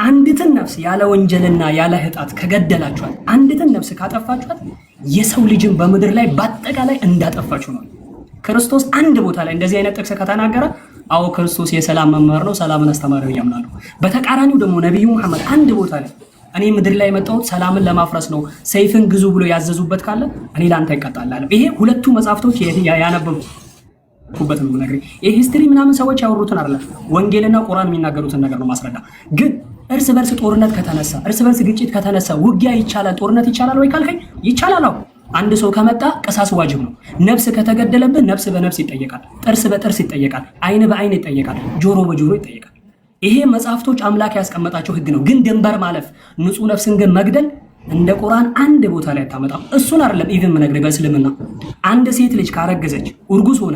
አንዲትን ነፍስ ያለ ወንጀልና ያለ ህጣት ከገደላችኋት፣ አንዲትን ነፍስ ካጠፋችኋት የሰው ልጅን በምድር ላይ በአጠቃላይ እንዳጠፋችሁ ነው። ክርስቶስ አንድ ቦታ ላይ እንደዚህ አይነት ጥቅስ ከተናገረ አዎ ክርስቶስ የሰላም መምህር ነው፣ ሰላምን አስተማሪ ያምናሉ። በተቃራኒው ደግሞ ነብዩ መሐመድ አንድ ቦታ ላይ እኔ ምድር ላይ የመጣሁት ሰላምን ለማፍረስ ነው፣ ሰይፍን ግዙ ብሎ ያዘዙበት ካለ እኔ ላንተ ይቀጣላለሁ። ይሄ ሁለቱ መጽሐፍቶች ያነበብኩበት ነው ነገር። ይሄ ሂስትሪ ምናምን ሰዎች ያወሩትን አይደለም፣ ወንጌልና ቁርአን የሚናገሩትን ነገር ነው ማስረዳ። ግን እርስ በርስ ጦርነት ከተነሳ፣ እርስ በርስ ግጭት ከተነሳ ውጊያ ይቻላል፣ ጦርነት ይቻላል ወይ ካልከኝ ይቻላል። አዎ አንድ ሰው ከመጣ ቅሳስ ዋጅብ ነው። ነፍስ ከተገደለብን ነፍስ በነፍስ ይጠየቃል፣ ጥርስ በጥርስ ይጠየቃል፣ አይን በአይን ይጠየቃል፣ ጆሮ በጆሮ ይጠየቃል። ይሄ መጽሐፍቶች አምላክ ያስቀመጣቸው ህግ ነው። ግን ድንበር ማለፍ፣ ንጹህ ነፍስን ግን መግደል እንደ ቁርአን አንድ ቦታ ላይ አታመጣም። እሱን አይደለም ኢቭን ምነግርህ በእስልምና አንድ ሴት ልጅ ካረገዘች እርጉዝ ሆነ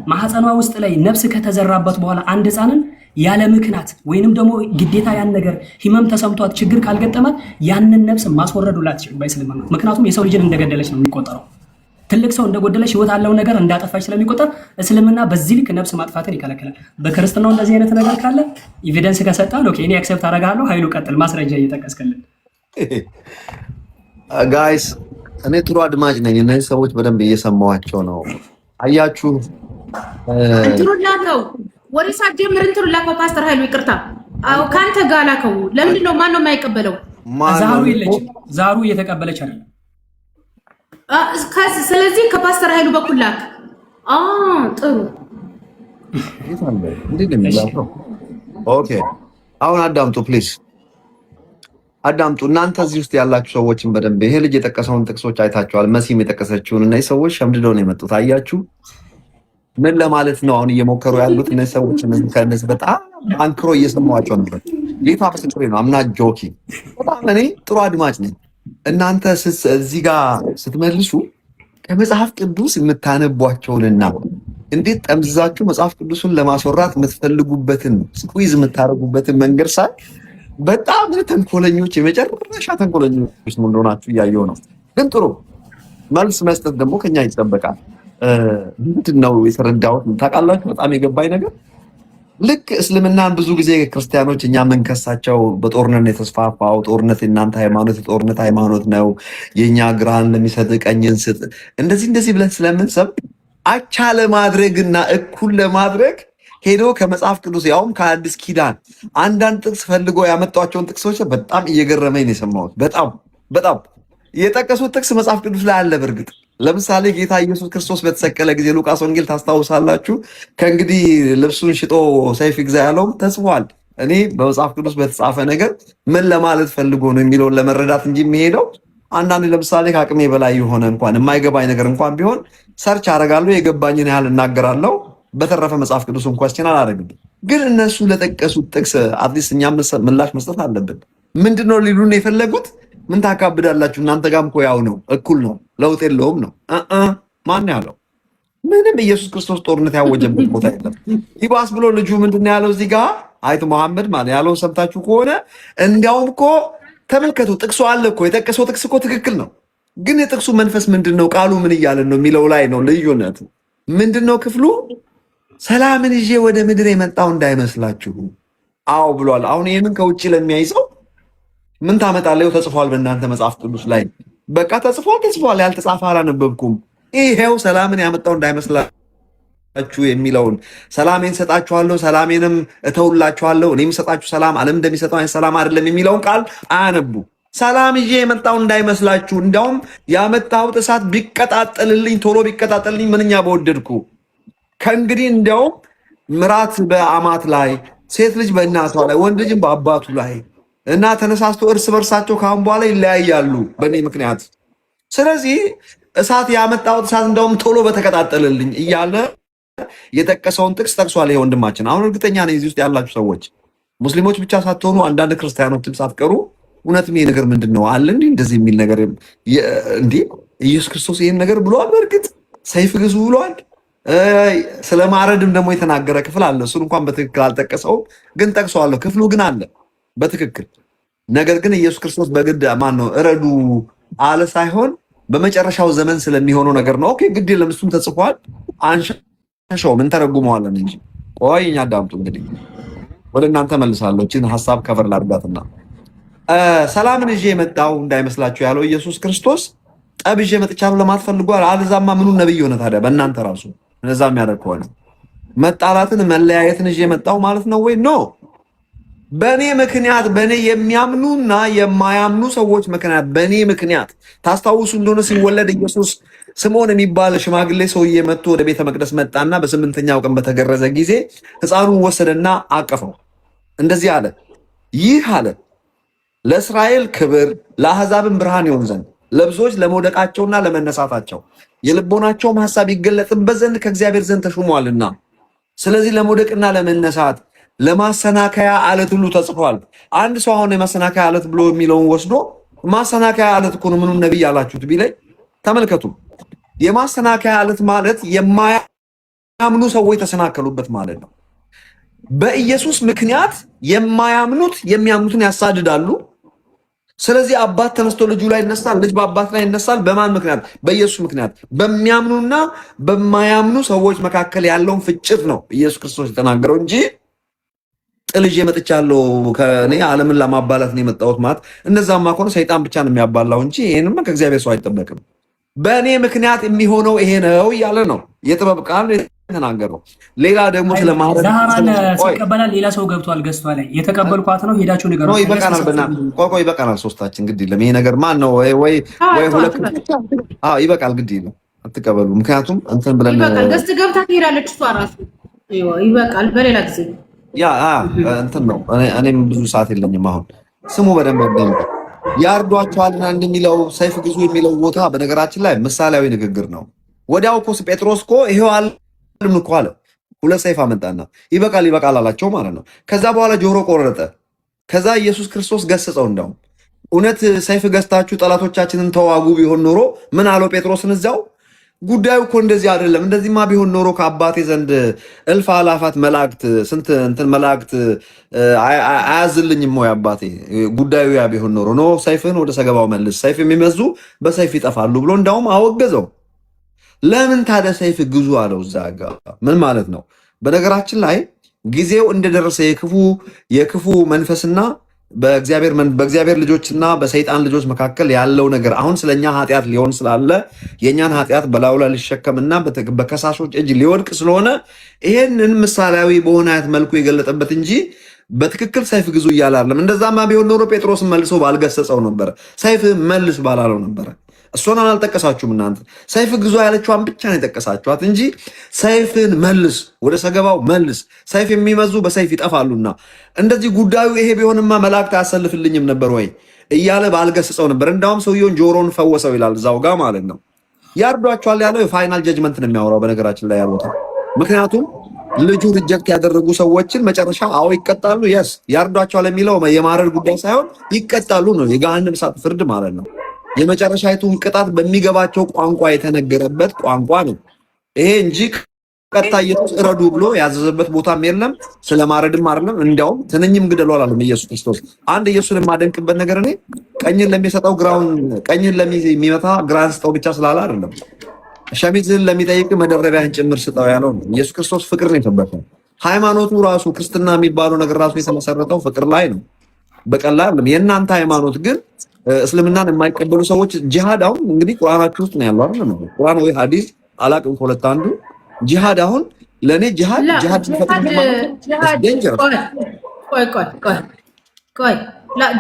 ማህፀኗ ውስጥ ላይ ነፍስ ከተዘራበት በኋላ አንድ ህፃንን ያለ ምክንያት ወይንም ደግሞ ግዴታ ያን ነገር ህመም ተሰምቷት ችግር ካልገጠማት ያንን ነፍስ ማስወረዱላት በእስልምና። ምክንያቱም የሰው ልጅን እንደገደለች ነው የሚቆጠረው። ትልቅ ሰው እንደጎደለች ህይወት ያለው ነገር እንዳጠፋች ስለሚቆጠር እስልምና በዚህ ልክ ነፍስ ማጥፋትን ይከለክላል። በክርስትናው እንደዚህ አይነት ነገር ካለ ኤቪደንስ ከሰጣ ኦኬ እኔ አክሰፕት አደርጋለሁ። ኃይሉ ቀጥል፣ ማስረጃ እየጠቀስከልን። ጋይስ እኔ ጥሩ አድማጭ ነኝ። እነዚህ ሰዎች በደንብ እየሰማዋቸው ነው። አያችሁ እንትሩላከው ወሪሳ ጀምር እንትሩላከው ፓስተር ኃይሉ ይቅርታ፣ አው ካንተ ጋር ላከው። ለምንድን ነው ማን ነው የማይቀበለው? ዛሩ የለችም፣ ዛሩ እየተቀበለች አይደለም። ስለዚህ ከፓስተር ኃይሉ በኩል ላክ። ጥሩ ኦኬ። አሁን አዳምጡ ፕሊዝ አዳምጡ። እናንተ እዚህ ውስጥ ያላችሁ ሰዎችን በደንብ ይሄ ልጅ የጠቀሰውን ጥቅሶች አይታችኋል። መሲም የጠቀሰችውን እና ሰዎች ሸምድደው ነው የመጡት። አያችሁ ምን ለማለት ነው አሁን እየሞከሩ ያሉት እነዚህ ሰዎች? ከነዚህ በጣም አንክሮ እየሰማዋቸው ነበር። ጌታ ምስክሬ ነው። አምና ጆኪ በጣም እኔ ጥሩ አድማጭ ነኝ። እናንተ እዚህ ጋር ስትመልሱ ከመጽሐፍ ቅዱስ የምታነቧቸውንና እንዴት ጠምዝዛችሁ መጽሐፍ ቅዱስን ለማስወራት የምትፈልጉበትን ስኩዊዝ የምታደርጉበትን መንገድ ሳይ በጣም ተንኮለኞች፣ የመጨረሻ ተንኮለኞች እንደሆናችሁ እያየሁ ነው። ግን ጥሩ መልስ መስጠት ደግሞ ከኛ ይጠበቃል። ምንድን ነው የተረዳሁት ታውቃላችሁ? በጣም የገባኝ ነገር ልክ እስልምናን ብዙ ጊዜ ክርስቲያኖች እኛ የምንከሳቸው በጦርነት የተስፋፋው ጦርነት የእናንተ ሃይማኖት የጦርነት ሃይማኖት ነው፣ የእኛ ግራህን ለሚሰጥ ቀኝን ስጥ፣ እንደዚህ ብለን ስለምንሰብክ አቻ ለማድረግና እኩል ለማድረግ ሄዶ ከመጽሐፍ ቅዱስ ያውም ከአዲስ ኪዳን አንዳንድ ጥቅስ ፈልጎ ያመጧቸውን ጥቅሶች በጣም እየገረመኝ ነው የሰማሁት። በጣም የጠቀሱት ጥቅስ መጽሐፍ ቅዱስ ላይ አለ። በእርግጥ ለምሳሌ ጌታ ኢየሱስ ክርስቶስ በተሰቀለ ጊዜ ሉቃስ ወንጌል ታስታውሳላችሁ። ከእንግዲህ ልብሱን ሽጦ ሰይፍ ይግዛ ያለውም ተጽፏል። እኔ በመጽሐፍ ቅዱስ በተጻፈ ነገር ምን ለማለት ፈልጎ ነው የሚለውን ለመረዳት እንጂ የሚሄደው አንዳንድ ለምሳሌ ከአቅሜ በላይ የሆነ እንኳን የማይገባኝ ነገር እንኳን ቢሆን ሰርች አደርጋለሁ፣ የገባኝን ያህል እናገራለሁ። በተረፈ መጽሐፍ ቅዱስን ኳስችን አላደርግም። ግን እነሱ ለጠቀሱት ጥቅስ አትሊስት እኛም ምላሽ መስጠት አለብን። ምንድነው ሊሉን የፈለጉት? ምን ታካብዳላችሁ? እናንተ ጋርም እኮ ያው ነው፣ እኩል ነው፣ ለውጥ የለውም ነው። ማን ያለው? ምንም ኢየሱስ ክርስቶስ ጦርነት ያወጀበት ቦታ የለም። ይባስ ብሎ ልጁ ምንድነው ያለው? እዚህ ጋር አይት መሐመድ ማለት ያለው ሰምታችሁ ከሆነ እንዲያውም እኮ ተመልከቱ፣ ጥቅሱ አለ እኮ የጠቀሰው ጥቅስ እኮ ትክክል ነው። ግን የጥቅሱ መንፈስ ምንድነው? ቃሉ ምን እያለን ነው የሚለው ላይ ነው ልዩነቱ። ምንድነው ክፍሉ? ሰላምን ይዤ ወደ ምድር የመጣው እንዳይመስላችሁ። አዎ ብሏል። አሁን ይህንን ከውጭ ለሚያይ ሰው ምን ታመጣለህ? ተጽፏል በእናንተ መጽሐፍ ቅዱስ ላይ በቃ ተጽፏል። ያልተጻፈ አላነበብኩም። ይሄው ሰላምን ያመጣው እንዳይመስላችሁ የሚለውን ሰላሜን ሰጣችኋለሁ፣ ሰላሜንም እተውላችኋለሁ፣ እኔ የምሰጣችሁ ሰላም ዓለም እንደሚሰጠው አይነት ሰላም አይደለም የሚለውን ቃል አያነቡ። ሰላም ይዤ የመጣው እንዳይመስላችሁ፣ እንዲያውም ያመጣሁት እሳት ቢቀጣጠልልኝ ቶሎ ቢቀጣጠልልኝ ምንኛ በወደድኩ። ከእንግዲህ እንዲያውም ምራት በአማት ላይ፣ ሴት ልጅ በእናቷ ላይ፣ ወንድ ልጅም በአባቱ ላይ እና ተነሳስቶ እርስ በርሳቸው ካሁን በኋላ ይለያያሉ በእኔ ምክንያት። ስለዚህ እሳት ያመጣሁት እሳት እንደውም ቶሎ በተቀጣጠልልኝ እያለ የጠቀሰውን ጥቅስ ጠቅሷል ይሄ ወንድማችን። አሁን እርግጠኛ ነኝ እዚህ ውስጥ ያላችሁ ሰዎች ሙስሊሞች ብቻ ሳትሆኑ አንዳንድ ክርስቲያኖችም ሳትቀሩ እውነትም ይሄ ነገር ምንድን ነው አለ እንዲህ እንደዚህ የሚል ነገር እንዲህ ኢየሱስ ክርስቶስ ይህን ነገር ብሏል። በእርግጥ ሰይፍ ግዙ ብሏል። ስለ ማረድም ደግሞ የተናገረ ክፍል አለ። እሱን እንኳን በትክክል አልጠቀሰውም፣ ግን ጠቅሰዋለሁ። ክፍሉ ግን አለ በትክክል። ነገር ግን ኢየሱስ ክርስቶስ በግድ ማን ነው እረዱ አለ ሳይሆን በመጨረሻው ዘመን ስለሚሆነው ነገር ነው። ኦኬ ግድ የለም እሱም ተጽፏል። አንሸሸው ምን ተረጉመዋለን እንጂ። ቆይ እኛ አዳምጡ እንግዲህ ወደ እናንተ መልሳለሁ። እቺን ሐሳብ ከቨር ላድርጋትና ሰላምን ይዤ የመጣው እንዳይመስላችሁ ያለው ኢየሱስ ክርስቶስ ጠብ ይዤ መጥቻለሁ ለማለት ፈልጓል። አልዛማ ምኑን ነብይ ሆነ ታዲያ? በእናንተ ራሱ እነዛ የሚያደርግ ከሆነ መጣላትን መለያየትን ይዤ የመጣው ማለት ነው ወይ? ኖ በእኔ ምክንያት በእኔ የሚያምኑና የማያምኑ ሰዎች ምክንያት በእኔ ምክንያት ታስታውሱ እንደሆነ ሲወለድ ኢየሱስ ስምዖን የሚባል ሽማግሌ ሰውዬ መጥቶ ወደ ቤተ መቅደስ መጣና በ8ኛው ቀን በተገረዘ ጊዜ ሕፃኑን ወሰደና አቀፈው። እንደዚህ አለ፣ ይህ አለ ለእስራኤል ክብር ለአሕዛብም ብርሃን ይሆን ዘንድ ለብዙዎች ለመውደቃቸውና ለመነሳታቸው የልቦናቸውም ሐሳብ ይገለጥበት ዘንድ ከእግዚአብሔር ዘንድ ተሹሟልና ስለዚህ ለመውደቅና ለመነሳት ለማሰናከያ አለት ሁሉ ተጽፏል። አንድ ሰው አሁን የማሰናከያ አለት ብሎ የሚለውን ወስዶ ማሰናከያ አለት እኮ ነው ምኑን ነብይ ያላችሁት ቢለኝ፣ ተመልከቱ። የማሰናከያ አለት ማለት የማያምኑ ሰዎች ተሰናከሉበት ማለት ነው። በኢየሱስ ምክንያት የማያምኑት የሚያምኑትን ያሳድዳሉ። ስለዚህ አባት ተነስቶ ልጁ ላይ ይነሳል፣ ልጅ በአባት ላይ ይነሳል። በማን ምክንያት? በኢየሱስ ምክንያት። በሚያምኑና በማያምኑ ሰዎች መካከል ያለውን ፍጭት ነው ኢየሱስ ክርስቶስ የተናገረው እንጂ ጥል ይዤ መጥቻለሁ ከእኔ ዓለምን ለማባላት ነው የመጣሁት ማለት እነዛማ ከሆነ ሰይጣን ብቻ ነው የሚያባላው እንጂ ይሄንማ ከእግዚአብሔር ሰው አይጠበቅም። በእኔ ምክንያት የሚሆነው ይሄ ነው እያለ ነው የጥበብ ቃል የተናገረው። ሌላ ደግሞ ስለማረድ ዛራን ሲቀበላል ሌላ ሰው ገብቷል ገዝቷ ላይ የተቀበልኳት ነው ሄዳችሁ ነገር ነው። ይበቃናል፣ ቆይ ይበቃናል። ሶስታችን ግድ የለም ይሄ ነገር ማን ነው ወይ ሁለት ይበቃል፣ ግድ የለም አትቀበሉ። ምክንያቱም እንትን ብለን ይበቃል። ገዝት ገብታ ትሄዳለች እሷ ራሱ ይበቃል። በሌላ ጊዜ እንትን ነው። እኔም ብዙ ሰዓት የለኝም። አሁን ስሙ በደንብ ያርዷቸዋልና እንደሚለው ሰይፍ ግዙ የሚለው ቦታ በነገራችን ላይ ምሳሌያዊ ንግግር ነው። ወዲያው እኮ ጴጥሮስ እኮ ይሄው አለም እኮ አለ። ሁለት ሰይፍ አመጣና ይበቃል አላቸው ማለት ነው። ከዛ በኋላ ጆሮ ቆረጠ። ከዛ ኢየሱስ ክርስቶስ ገሰጸው። እንደውም እውነት ሰይፍ ገዝታችሁ ጠላቶቻችንን ተዋጉ ቢሆን ኖሮ ምን አለው ጴጥሮስን እዚያው ጉዳዩ እኮ እንደዚህ አይደለም። እንደዚህማ ቢሆን ኖሮ ከአባቴ ዘንድ እልፍ አላፋት መላእክት ስንት እንትን መላእክት አያዝልኝም ወይ አባቴ? ጉዳዩ ያ ቢሆን ኖሮ ኖ ሰይፍን ወደ ሰገባው መልስ፣ ሰይፍ የሚመዙ በሰይፍ ይጠፋሉ ብሎ እንዳውም አወገዘው። ለምን ታዲያ ሰይፍ ግዙ አለው? እዛ ጋር ምን ማለት ነው? በነገራችን ላይ ጊዜው እንደደረሰ የክፉ መንፈስና በእግዚአብሔር ልጆችና በሰይጣን ልጆች መካከል ያለው ነገር አሁን ስለኛ ኃጢአት ሊሆን ስላለ የኛን ኃጢአት በላዩ ላይ ሊሸከምና በከሳሾች እጅ ሊወድቅ ስለሆነ ይሄንን ምሳሌያዊ በሆነ አይነት መልኩ የገለጠበት እንጂ በትክክል ሰይፍ ግዙ እያለ አይደለም። እንደዛማ ቢሆን ኖሮ ጴጥሮስን መልሶ ባልገሰጸው ነበረ፣ ሰይፍ መልስ ባላለው ነበረ። እሷን አልጠቀሳችሁም እናንተ። ሰይፍ ግዙ ያለችዋን ብቻ ነው የጠቀሳችኋት እንጂ ሰይፍን መልስ፣ ወደ ሰገባው መልስ፣ ሰይፍ የሚመዙ በሰይፍ ይጠፋሉና እንደዚህ ጉዳዩ ይሄ ቢሆንማ መላእክት አያሰልፍልኝም ነበር ወይ እያለ ባልገሰጸው ነበር። እንዳውም ሰውየውን ጆሮን ፈወሰው ይላል እዛው ጋር ማለት ነው። ያርዷቸዋል ያለው የፋይናል ጀጅመንት ነው የሚያወራው በነገራችን ላይ ያሉት። ምክንያቱም ልጁ ሪጀክት ያደረጉ ሰዎችን መጨረሻ ይቀጣሉ። የስ ያርዷቸዋል የሚለው የማረድ ጉዳይ ሳይሆን ይቀጣሉ ነው፣ የገሃነም እሳት ፍርድ ማለት ነው። የመጨረሻይቱን ቅጣት በሚገባቸው ቋንቋ የተነገረበት ቋንቋ ነው ይሄ እንጂ ቀጥታ ኢየሱስ እረዱ ብሎ ያዘዘበት ቦታም የለም። ስለማረድም አይደለም። እንዲያውም ትንኝም ግደሉ አላለም ኢየሱስ ክርስቶስ። አንድ ኢየሱስን የማደንቅበት ነገር እኔ ቀኝን ለሚሰጠው ግራውን፣ ቀኝን ለሚመታ ግራን ስጠው ብቻ ስላለ አይደለም። ሸሚዝህን ለሚጠይቅ መደረቢያን ጭምር ስጠው ያለው ነው። ኢየሱስ ክርስቶስ ፍቅር ነው የተሰበከው። ሃይማኖቱ ራሱ ክርስትና የሚባለው ነገር ራሱ የተመሰረተው ፍቅር ላይ ነው። በቀላል የእናንተ ሃይማኖት ግን እስልምናን የማይቀበሉ ሰዎች ጂሃድ አሁን እንግዲህ ቁርአናችሁ ውስጥ ነው ያለው አይደል? ቁርአን ወይ ሐዲስ አላቅም ከሁለት አንዱ። ጂሃድ አሁን ለኔ ጂሃድ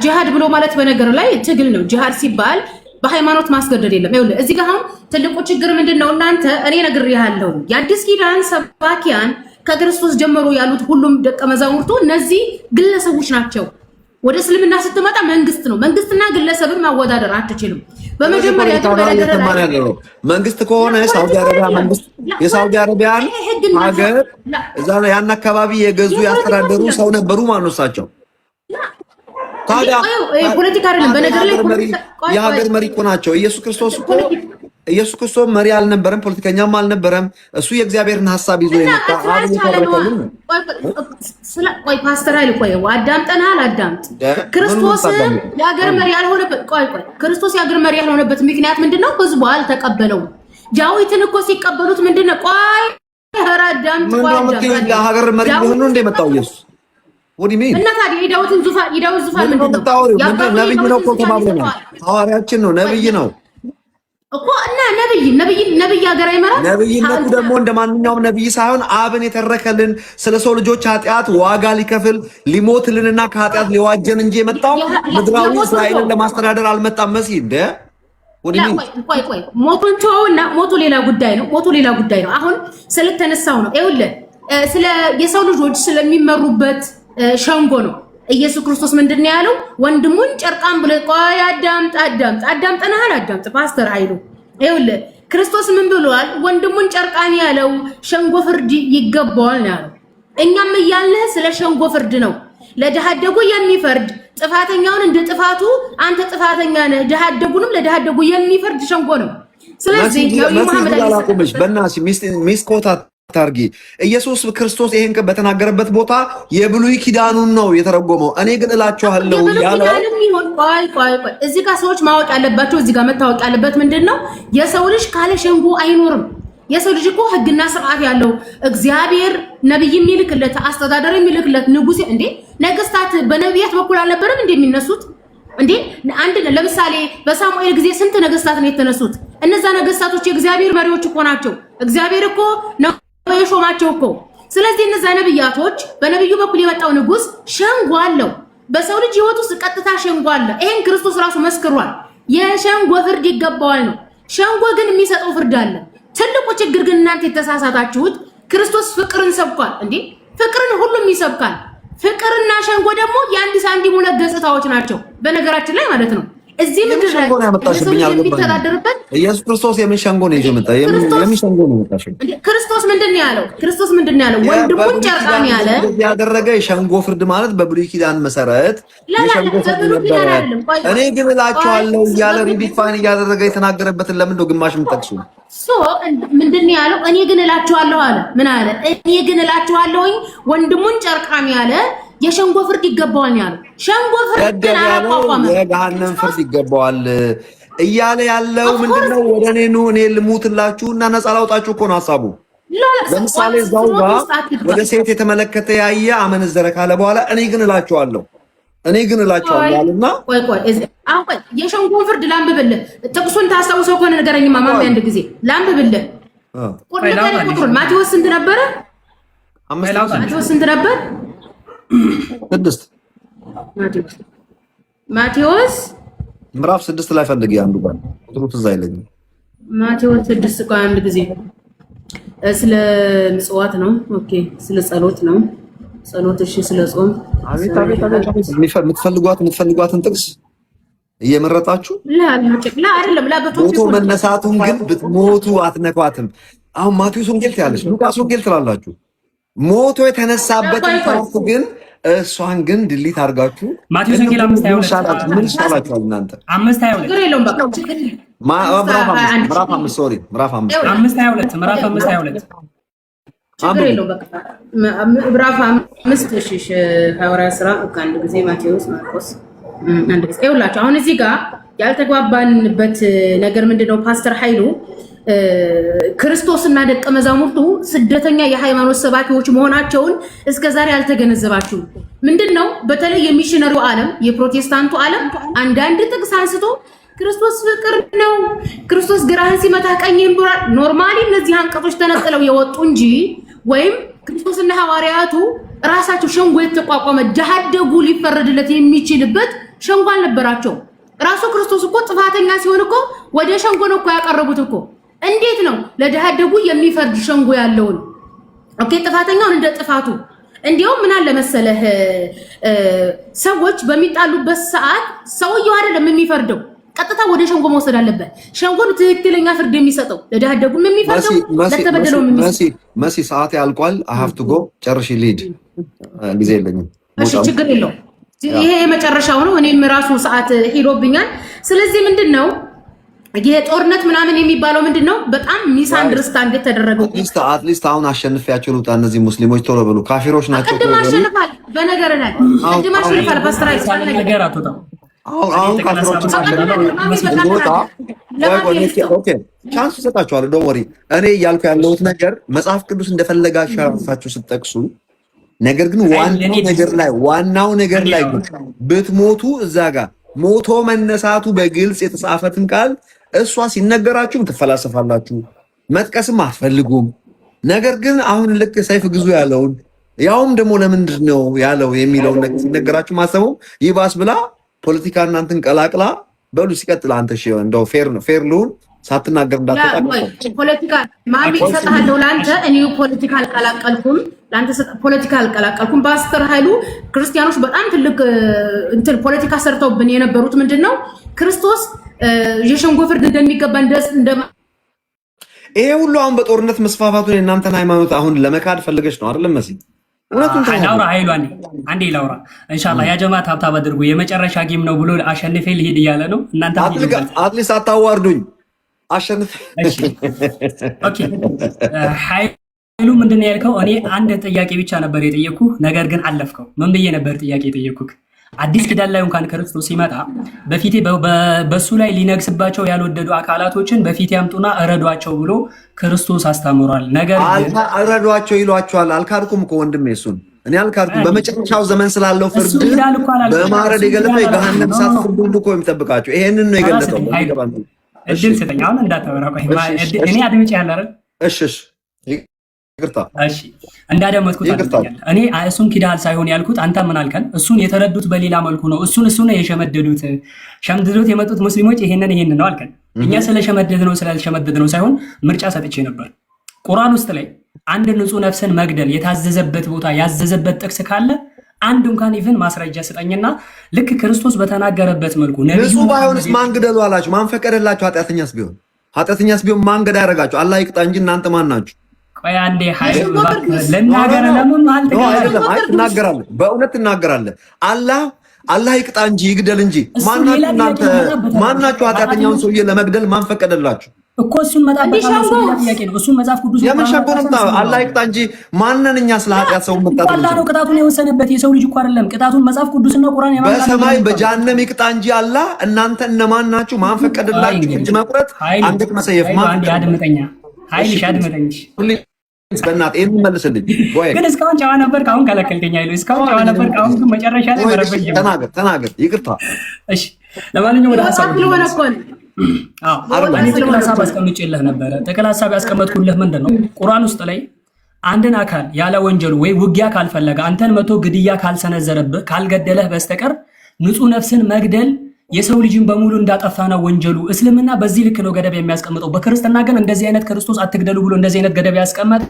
ጂሃድ ብሎ ማለት በነገር ላይ ትግል ነው። ጂሃድ ሲባል በሃይማኖት ማስገደድ የለም። ይኸውልህ እዚህ ጋር አሁን ትልቁ ችግር ምንድነው? እናንተ እኔ ነግሬሃለሁ፣ የአዲስ ኪዳን ሰባኪያን ከክርስቶስ ጀምሮ ያሉት ሁሉም ደቀ መዛሙርቱ እነዚህ ግለሰቦች ናቸው። ወደ እስልምና ስትመጣ መንግስት ነው። መንግስትና ግለሰብን ማወዳደር አትችልም። በመጀመሪያ መንግስት ከሆነ ሳውዲ አረቢያ መንግስት የሳውዲ አረቢያን ሀገር እዛ ያን አካባቢ የገዙ ያስተዳደሩ ሰው ነበሩ ማለት ነው እሳቸው። ታዲያ ፖለቲካ አይደለም በነገር ላይ የሀገር መሪ እኮ ናቸው። ኢየሱስ ክርስቶስ መሪ አልነበረም፣ ፖለቲከኛም አልነበረም። እሱ የእግዚአብሔርን ሐሳብ ይዞ የመጣ አብን ተረከልን። ቆይ ፓስተር አይል ቆይ አዳምጠናል። አዳምጥ። ክርስቶስ የሀገር መሪ ያልሆነበት ክርስቶስ የሀገር መሪ ያልሆነበት ምክንያት ምንድነው? ህዝቡ አልተቀበለው። ዳዊትን እኮ ሲቀበሉት ምንድነው? ቆይ አዳምጥ። የሀገር መሪ ሆኖ ነው እንደመጣው ኢየሱስ እና ታዲያ የዳዊት ዙፋን ምንድነው? ነብይ ነው እኮ ተባብለናል። ሐዋርያችን ነው፣ ነብይ ነው እኮ እና ነብይ ሀገር አይመራ። ነብይነቱ ደግሞ እንደ ማንኛውም ነብይ ሳይሆን አብን የተረከልን ስለ ሰው ልጆች ኃጢአት ዋጋ ሊከፍል ሊሞትልንና ከኃጢአት ሊዋጀን እንጂ የመጣው ምድራዊ እስራኤልን ለማስተዳደር አልመጣም። መሲ እንደ ቆይ ሞቱን ተወውና፣ ሞቱ ሌላ ጉዳይ ነው። አሁን ስለተነሳው ነው። ይኸውልህ ስለ የሰው ልጆች ስለሚመሩበት ሸንጎ ነው። ኢየሱስ ክርስቶስ ምንድን ያለው? ወንድሙን ጨርቃም ብለ ቆይ አዳምጠናል። አዳምጥ ፓስተር ኃይሉ። ይኸውልህ ክርስቶስ ምን ብሏል? ወንድሙን ጨርቃም ያለው ሸንጎ ፍርድ ይገባዋል ነው ያለው። እኛም እያልንህ ስለ ሸንጎ ፍርድ ነው። ለድሃ አደጉ የሚፈርድ ጥፋተኛውን እንደ ጥፋቱ አንተ ጥፋተኛ ነህ፣ ድሃ አደጉንም ለድሃ አደጉ የሚፈርድ ሸንጎ ነው። ስለዚህ መሐመድ አላቆመሽ በእናትሽ ሚስኮታ ታርጊ ኢየሱስ ክርስቶስ ይሄን በተናገረበት ቦታ የብሉይ ኪዳኑን ነው የተረጎመው። እኔ ግን እላችኋለሁ ያለው ቆይ እዚህ ጋር ሰዎች ማወቅ ያለባቸው እዚህ ጋር መታወቅ ያለበት ምንድነው? የሰው ልጅ ካለ ሸንጎ አይኖርም። የሰው ልጅ እኮ ህግና ስርዓት ያለው እግዚአብሔር ነብይ የሚልክለት አስተዳደር የሚልክለት ንጉስ እንዴ ነገስታት በነቢያት በኩል አልነበረም እንደሚነሱት እንዴ? አንድ ለምሳሌ በሳሙኤል ጊዜ ስንት ነገስታት ነው የተነሱት? እነዛ ነገስታቶች የእግዚአብሔር መሪዎች እኮ ናቸው። እግዚአብሔር እኮ ነው የሾማቸው እኮ። ስለዚህ እነዛ ነብያቶች በነብዩ በኩል የመጣው ንጉስ ሸንጎ አለው። በሰው ልጅ ህይወት ውስጥ ቀጥታ ሸንጎ አለ። ይሄን ክርስቶስ ራሱ መስክሯል። የሸንጎ ፍርድ ይገባዋል ነው። ሸንጎ ግን የሚሰጠው ፍርድ አለ። ትልቁ ችግር ግን እናንተ የተሳሳታችሁት ክርስቶስ ፍቅርን ሰብኳል እንዴ? ፍቅርን ሁሉም ይሰብካል። ፍቅርና ሸንጎ ደግሞ የአንድ ሳንቲም ሁለት ገጽታዎች ናቸው። በነገራችን ላይ ማለት ነው። እዚህ ምድር ላይ የሚተዳደርበት ኢየሱስ ክርስቶስ የምን ሸንጎ ነው ይመጣ? የምን ሸንጎ ነው መጣሽ? ክርስቶስ ምንድን ነው ያለው? ወንድሙን ጨርቃም ያለ ያደረገ የሸንጎ ፍርድ ማለት በብሉይ ኪዳን መሰረት የሸንጎ ፍርድ ነበር። እኔ ግን እላችኋለሁ እያለ ሪዲፋይን እያደረገ የተናገረበትን ለምን ነው ግማሽ የምጠቅሱ? ምንድን ነው ያለው? እኔ ግን እላችኋለሁ አለ። ምን አለ? እኔ ግን እላችኋለሁኝ ወንድሙን ጨርቃም ያለ የሸንጎ ፍርድ ይገባዋል ያለው። ሸንጎ ፍርድ አላቋቋመም። የገሃነም ፍርድ ይገባዋል እያለ ያለው ምንድነው? ወደ እኔ ኑ እኔ ልሙትላችሁና ነፃ ላውጣችሁ እኮ ነው ሀሳቡ። ለምሳሌ እዛው ጋር ወደ ሴት የተመለከተ ያየ አመነዘረ ካለ በኋላ እኔ ግን እላችኋለሁ አለና ቆይ የሸንጎን ፍርድ ላንብብልህ። ጥቅሱን ታስታውሰው ከሆነ ንገረኝማ ማማ። አንድ ጊዜ ላንብብልህ። ቁጥሩን ማቴዎስ ስንት ነበረ? ማቴዎስ ስንት ነበር? 6 ማቴዎስ ምዕራፍ 6 ላይ ፈልጊ። አንዱ ጋር ቁጥሩ ትዝ አይለኝም። ማቴዎስ 6 ቆይ አንድ ጊዜ ስለ ምጽዋት ነው። ኦኬ ስለ ጸሎት ነው። ጸሎት እሺ፣ ስለ ጾም የምትፈልጓትን ጥቅስ እየመረጣችሁ አይደለም ሞቶ መነሳቱን ግን ብትሞቱ አትነኳትም። አሁን ማቴዎስ ወንጌል ትያለሽ፣ ሉቃስ ወንጌል ትላላችሁ። ሞቶ የተነሳበትን ታውቁ ግን እሷን ግን ድሊት አድርጋችሁ ማቴዎስ ወንጌል 5:22 ምን ይሻላችኋል እናንተ? 5:22 ችግር የለውም በቃ ምዕራፍ 5 ሶሪ ምዕራፍ 5:22 ምዕራፍ 5:22 ችግር የለውም በቃ ምዕራፍ 5 እሺ ሐዋርያት ሥራ አንድ ጊዜ ማቴዎስ ማርቆስ አንድ ጊዜ ይኸውላችሁ። አሁን እዚህ ጋር ያልተግባባንበት ነገር ምንድነው? ፓስተር ኃይሉ ክርስቶስና ደቀ መዛሙርቱ ስደተኛ የሃይማኖት ሰባኪዎች መሆናቸውን እስከዛሬ አልተገነዘባችሁ። ምንድነው በተለይ የሚሽነሪው ዓለም የፕሮቴስታንቱ ዓለም አንዳንድ ጥቅስ አንስቶ ክርስቶስ ፍቅር ነው፣ ክርስቶስ ግራህን ሲመታ ቀኝህን ብሏል። ኖርማሊ እነዚህ አንቀጾች ተነጥለው የወጡ እንጂ ወይም ክርስቶስና ሐዋርያቱ ራሳቸው ሸንጎ የተቋቋመ ጃሃደጉ ሊፈረድለት የሚችልበት ሸንጎ አልነበራቸው። ራሱ ክርስቶስ እኮ ጥፋተኛ ሲሆን እኮ ወደ ሸንጎ ነው እኮ ያቀረቡት እኮ። እንዴት ነው ለጃሃደጉ የሚፈርድ ሸንጎ ያለውን? ኦኬ ጥፋተኛውን እንደ ጥፋቱ። እንዲያውም ምን አለ መሰለህ ሰዎች በሚጣሉበት ሰዓት ሰውየው አይደለም የሚፈርደው፣ ቀጥታ ወደ ሸንጎ መውሰድ አለበት። ሸንጎ ትክክለኛ ፍርድ የሚሰጠው ለጃሃደጉም የሚፈርደው ለተበደለው የሚሰጠው። መሲ ሰዓት ያልቋል። I have to go ጨርሽ ሊድ ጊዜ የለኝም። እሺ ችግር የለውም። ይሄ የመጨረሻው ነው። እኔም ራሱ ሰዓት ሄዶብኛል። ስለዚህ ምንድነው ይሄ ጦርነት ምናምን የሚባለው ምንድነው? በጣም ሚስ አንደርስታንድ የተደረገው። አትሊስት አሁን አሸንፊያቸው ልውጣ። እነዚህ ሙስሊሞች ቶሎ በሉ፣ ካፊሮች ናቸው። ቅድም አሸንፋል። በነገር ላይ ቅድም አሸንፋል። በስትራይ ነገር አትወጣም። አሁን ካፊሮች ቻንስ ሰጣችኋለሁ። ዶንት ወሪ። እኔ እያልኩ ያለሁት ነገር መጽሐፍ ቅዱስ እንደፈለጋ አሻራችሁ ስትጠቅሱ፣ ነገር ግን ዋናው ነገር ላይ ብትሞቱ እዛ ጋር ሞቶ መነሳቱ በግልጽ የተጻፈትን ቃል እሷ ሲነገራችሁም ትፈላሰፋላችሁ፣ መጥቀስም አትፈልጉም። ነገር ግን አሁን ልክ ሰይፍ ግዙ ያለውን ያውም ደግሞ ለምንድን ነው ያለው የሚለውን ነገር ሲነገራችሁ ማሰበው ይባስ ብላ ፖለቲካ እናንተን ቀላቅላ በሉ ሲቀጥል አንተ እሺ እንደው ፌር ልሁን ሳትናገር እንዳትወጣ ፖለቲካ ማሚ ሰጣለው ላንተ እኔ ፖለቲካ አልቀላቀልኩም ፖለቲካ አልቀላቀልኩም። በአስተር ኃይሉ ክርስቲያኖች በጣም ትልቅ እንትን ፖለቲካ ሰርተውብን የነበሩት ምንድነው ክርስቶስ የሸንጎ ፍርድ እንደሚገባ ይሄ ሁሉ አሁን በጦርነት መስፋፋቱን የእናንተን ሃይማኖት አሁን ለመካድ ፈልገሽ ነው አይደለም መሲ? ላውራ ኃይሉ አንዴ ላውራ ኢንሻአላህ። ያ ጀማዓ ታብታብ አድርጉ። የመጨረሻ ጌም ነው ብሎ አሸንፌ ልሄድ እያለ ነው። እናንተ አትሊስት አታዋርዱኝ። አሸንፌ ኦኬ። ኃይሉ ምንድነው ያልከው? እኔ አንድ ጥያቄ ብቻ ነበር የጠየኩ፣ ነገር ግን አለፍከው። ምን ብዬ ነበር ጥያቄ የጠየኩክ? አዲስ ኪዳን ላይ እንኳን ክርስቶስ ሲመጣ በፊቴ በሱ ላይ ሊነግስባቸው ያልወደዱ አካላቶችን በፊቴ ያምጡና እረዷቸው ብሎ ክርስቶስ አስተምሯል። ነገር ግን እረዷቸው ይሏቸዋል። አልካድኩም እኮ ወንድሜ፣ እሱን እኔ አልካድኩም። በመጨረሻው ዘመን ስላለው ፍርድ በማረድ የገለጠው የገሃነም እሳት ፍርድ ሁሉ እኮ የሚጠብቃቸው ይሄንን ነው የገለጠው። እድል ስጠኝ አሁን እንዳታወራ። ቆይ እኔ አድምጬ ያለ አይደል? እሺ እሺ እንዳደመጥኩት አድርገኛል። እኔ እሱን ኪዳል ሳይሆን ያልኩት አንተ ምን አልከን? እሱን የተረዱት በሌላ መልኩ ነው። እሱን ነው የሸመደዱት። ሸምድዶት የመጡት ሙስሊሞች ይሄንን ነው አልከን። እኛ ስለሸመደድ ነው ስላልሸመደድ ነው ሳይሆን ምርጫ ሰጥቼ ነበር። ቁርአን ውስጥ ላይ አንድ ንጹህ ነፍስን መግደል የታዘዘበት ቦታ ያዘዘበት ጥቅስ ካለ አንድ እንኳን ይፍን ማስረጃ ስጠኝና ልክ ክርስቶስ በተናገረበት መልኩ ንጹህ ባይሆንስ ማን ግደሉ አላችሁ? ማን ፈቀደላችሁ? ኃጢአተኛስ ቢሆን ማን ገዳ ያደረጋችሁ? አላህ ይቅጣ እንጂ እናንተ ማን ናችሁ? ቆይ አንዴ ኃይሉ ለናገር ለምን ማለት ነው? አይደለም ትናገራለህ፣ በእውነት ትናገራለህ። አላህ ይቅጣ እንጂ ይግደል እንጂ ማናችሁ? እናንተ ማናችሁ? ኃጢአተኛውን ሰውዬ ለመግደል ማን ፈቀደላችሁ እኮ? እሱን መጣበት ጥያቄ ነው። እሱን መጽሐፍ ቅዱስ የመሸጎንም አላህ ይቅጣ እንጂ ማንነን እኛ ስለ ኃጢአት ሰው መጣጣ አላህ ነው ቅጣቱን የወሰነበት። የሰው ልጅ እኮ አይደለም ቅጣቱን መጽሐፍ ቅዱስና ቁርአን ያማል። በሰማይ በጀሃነም ይቅጣ እንጂ አላህ። እናንተ እነማን ናችሁ? ማን ፈቀደላችሁ? እጅ መቁረጥ፣ አንገት መሰየፍ ማን? ያድምጠኛ ኃይልሽ አድምጠኝሽ በእናትህ ይሄን መልስልኝ። ግን እስካሁን ጨዋ ነበር፣ ካሁን ከለከልከኝ። አይሉ እስካሁን ጨዋ ነበር፣ ካሁን ግን መጨረሻ ላይ መረበኝ። ተናገር፣ ይቅርታ። እሺ ለማንኛውም ወደ ሐሳብ ጥቅል ሐሳብ አስቀምጬልህ ነበረ። ጥቅል ሐሳብ ያስቀመጥኩልህ ምንድን ነው? ቁርአን ውስጥ ላይ አንድን አካል ያለ ወንጀሉ ወይ ውጊያ ካልፈለገ አንተን መቶ ግድያ ካልሰነዘረብህ ካልገደለህ በስተቀር ንጹህ ነፍስን መግደል የሰው ልጅን በሙሉ እንዳጠፋ ነው ወንጀሉ። እስልምና በዚህ ልክ ነው ገደብ የሚያስቀምጠው። በክርስትና ግን እንደዚህ አይነት ክርስቶስ አትግደሉ ብሎ እንደዚህ አይነት ገደብ ያስቀመጠ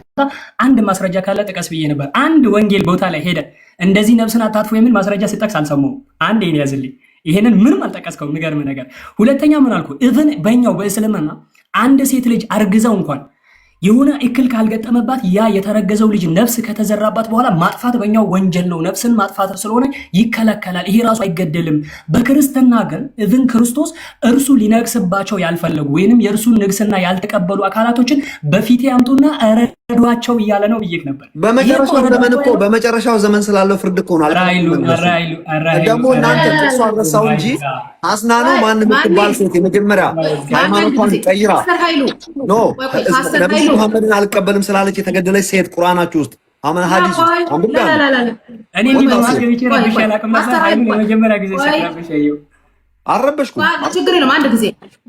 አንድ ማስረጃ ካለ ጥቀስ ብዬ ነበር። አንድ ወንጌል ቦታ ላይ ሄደ እንደዚህ ነፍስን አታጥፉ የሚል ማስረጃ ሲጠቅስ አልሰማሁም። አንድ ይሄን ያዝልኝ። ይሄንን ምንም አልጠቀስከው። የሚገርም ነገር። ሁለተኛ ምን አልኩ? ኢቭን በእኛው በእስልምና አንድ ሴት ልጅ አርግዘው እንኳን የሆነ እክል ካልገጠመባት ያ የተረገዘው ልጅ ነፍስ ከተዘራባት በኋላ ማጥፋት በእኛው ወንጀል ነው። ነፍስን ማጥፋት ስለሆነ ይከለከላል። ይሄ ራሱ አይገደልም። በክርስትና ግን ኢቭን ክርስቶስ እርሱ ሊነግስባቸው ያልፈለጉ ወይንም የእርሱን ንግስና ያልተቀበሉ አካላቶችን በፊቴ ያምጡና ፍረዷቸው እያለ ነው ብዬሽ ነበር። በመጨረሻው ዘመን ስላለው ፍርድ እኮ ነው ደግሞ እናንተ እሱ አረሳው እንጂ አስናነው ማን የምትባል ሴት የመጀመሪያ ሃይማኖቷን ቀይራ ኖ ነብዩ መሐመድን አልቀበልም ስላለች የተገደለች ሴት ቁርአናችሁ ውስጥ አመን ሐዲስ እኔ ቢባስ ገብቼ ረብሽ ያላቀም ነበር። ሃይሉ የመጀመሪያ ጊዜ ሰክራብሽ ያየው አረበሽኩ ችግር የለም። አንድ ጊዜ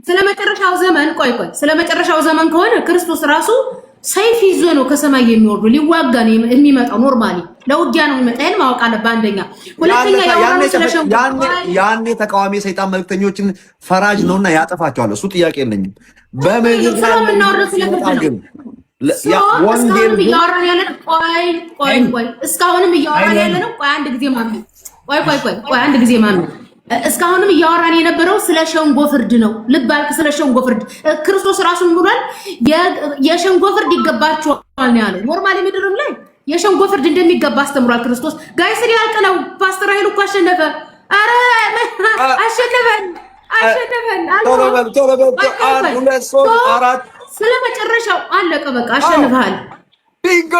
ስለመጨረሻው ዘመን ቆይ ስለመጨረሻው ዘመን ከሆነ ክርስቶስ ራሱ ሰይፍ ይዞ ነው ከሰማይ የሚወርዱ ሊዋጋ ነው የሚመጣው። ኖርማሊ ለውጊያ ነው የሚመጣው። ይሄን ማወቅ አለበት። አንደኛ፣ ሁለተኛ ያኔ ተቃዋሚ ሰይጣን መልክተኞችን ፈራጅ ነውና ያጠፋቸዋል። እሱ ጥያቄ የለኝም። በመግቢያ ስለምናወራው ስለምንድን ነው ወንጌል እያወራን ያለ ቆይ እስካሁንም እያወራን ያለ ነው። ቆይ አንድ ጊዜ ማሚ ቆይ አንድ ጊዜ ማሚ እስካሁንም እያወራን የነበረው ስለ ሸንጎ ፍርድ ነው። ልብ አልክ? ስለ ሸንጎ ፍርድ ክርስቶስ ራሱን ብሏል። የሸንጎ ፍርድ ይገባቸዋል ነው ያለው። ኖርማሊ ምድርም ላይ የሸንጎ ፍርድ እንደሚገባ አስተምሯል ክርስቶስ። ጋይስ ያልቅ ነው። ፓስተር ኃይሉ እኮ አሸነፈ። አረ አሸነፈን። ስለ መጨረሻው አለቀ በቃ አሸንፈሃል። ቢንጎ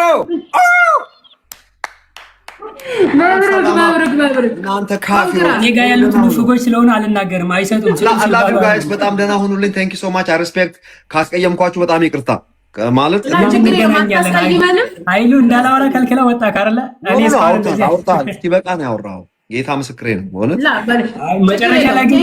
መብረቅ እናንተ ካፊሮች እኔ ጋር ያሉት ሙሽጎች ስለሆነ አልናገርም። አይሰጡም። አላህ ጋይስ በጣም ደህና ሁኑልኝ። ቴንክ ዩ ሶ ማች አይ ሪስፔክት። ካስቀየምኳችሁ በጣም ይቅርታ ማለት ኃይሉ እንዳላወራ ከልክላ ወጣ ካርለ እኔ አውርታል። እስኪ በቃ ነው ያወራው። ጌታ ምስክሬ ነው። ሆነ መጨረሻ ላይ ግን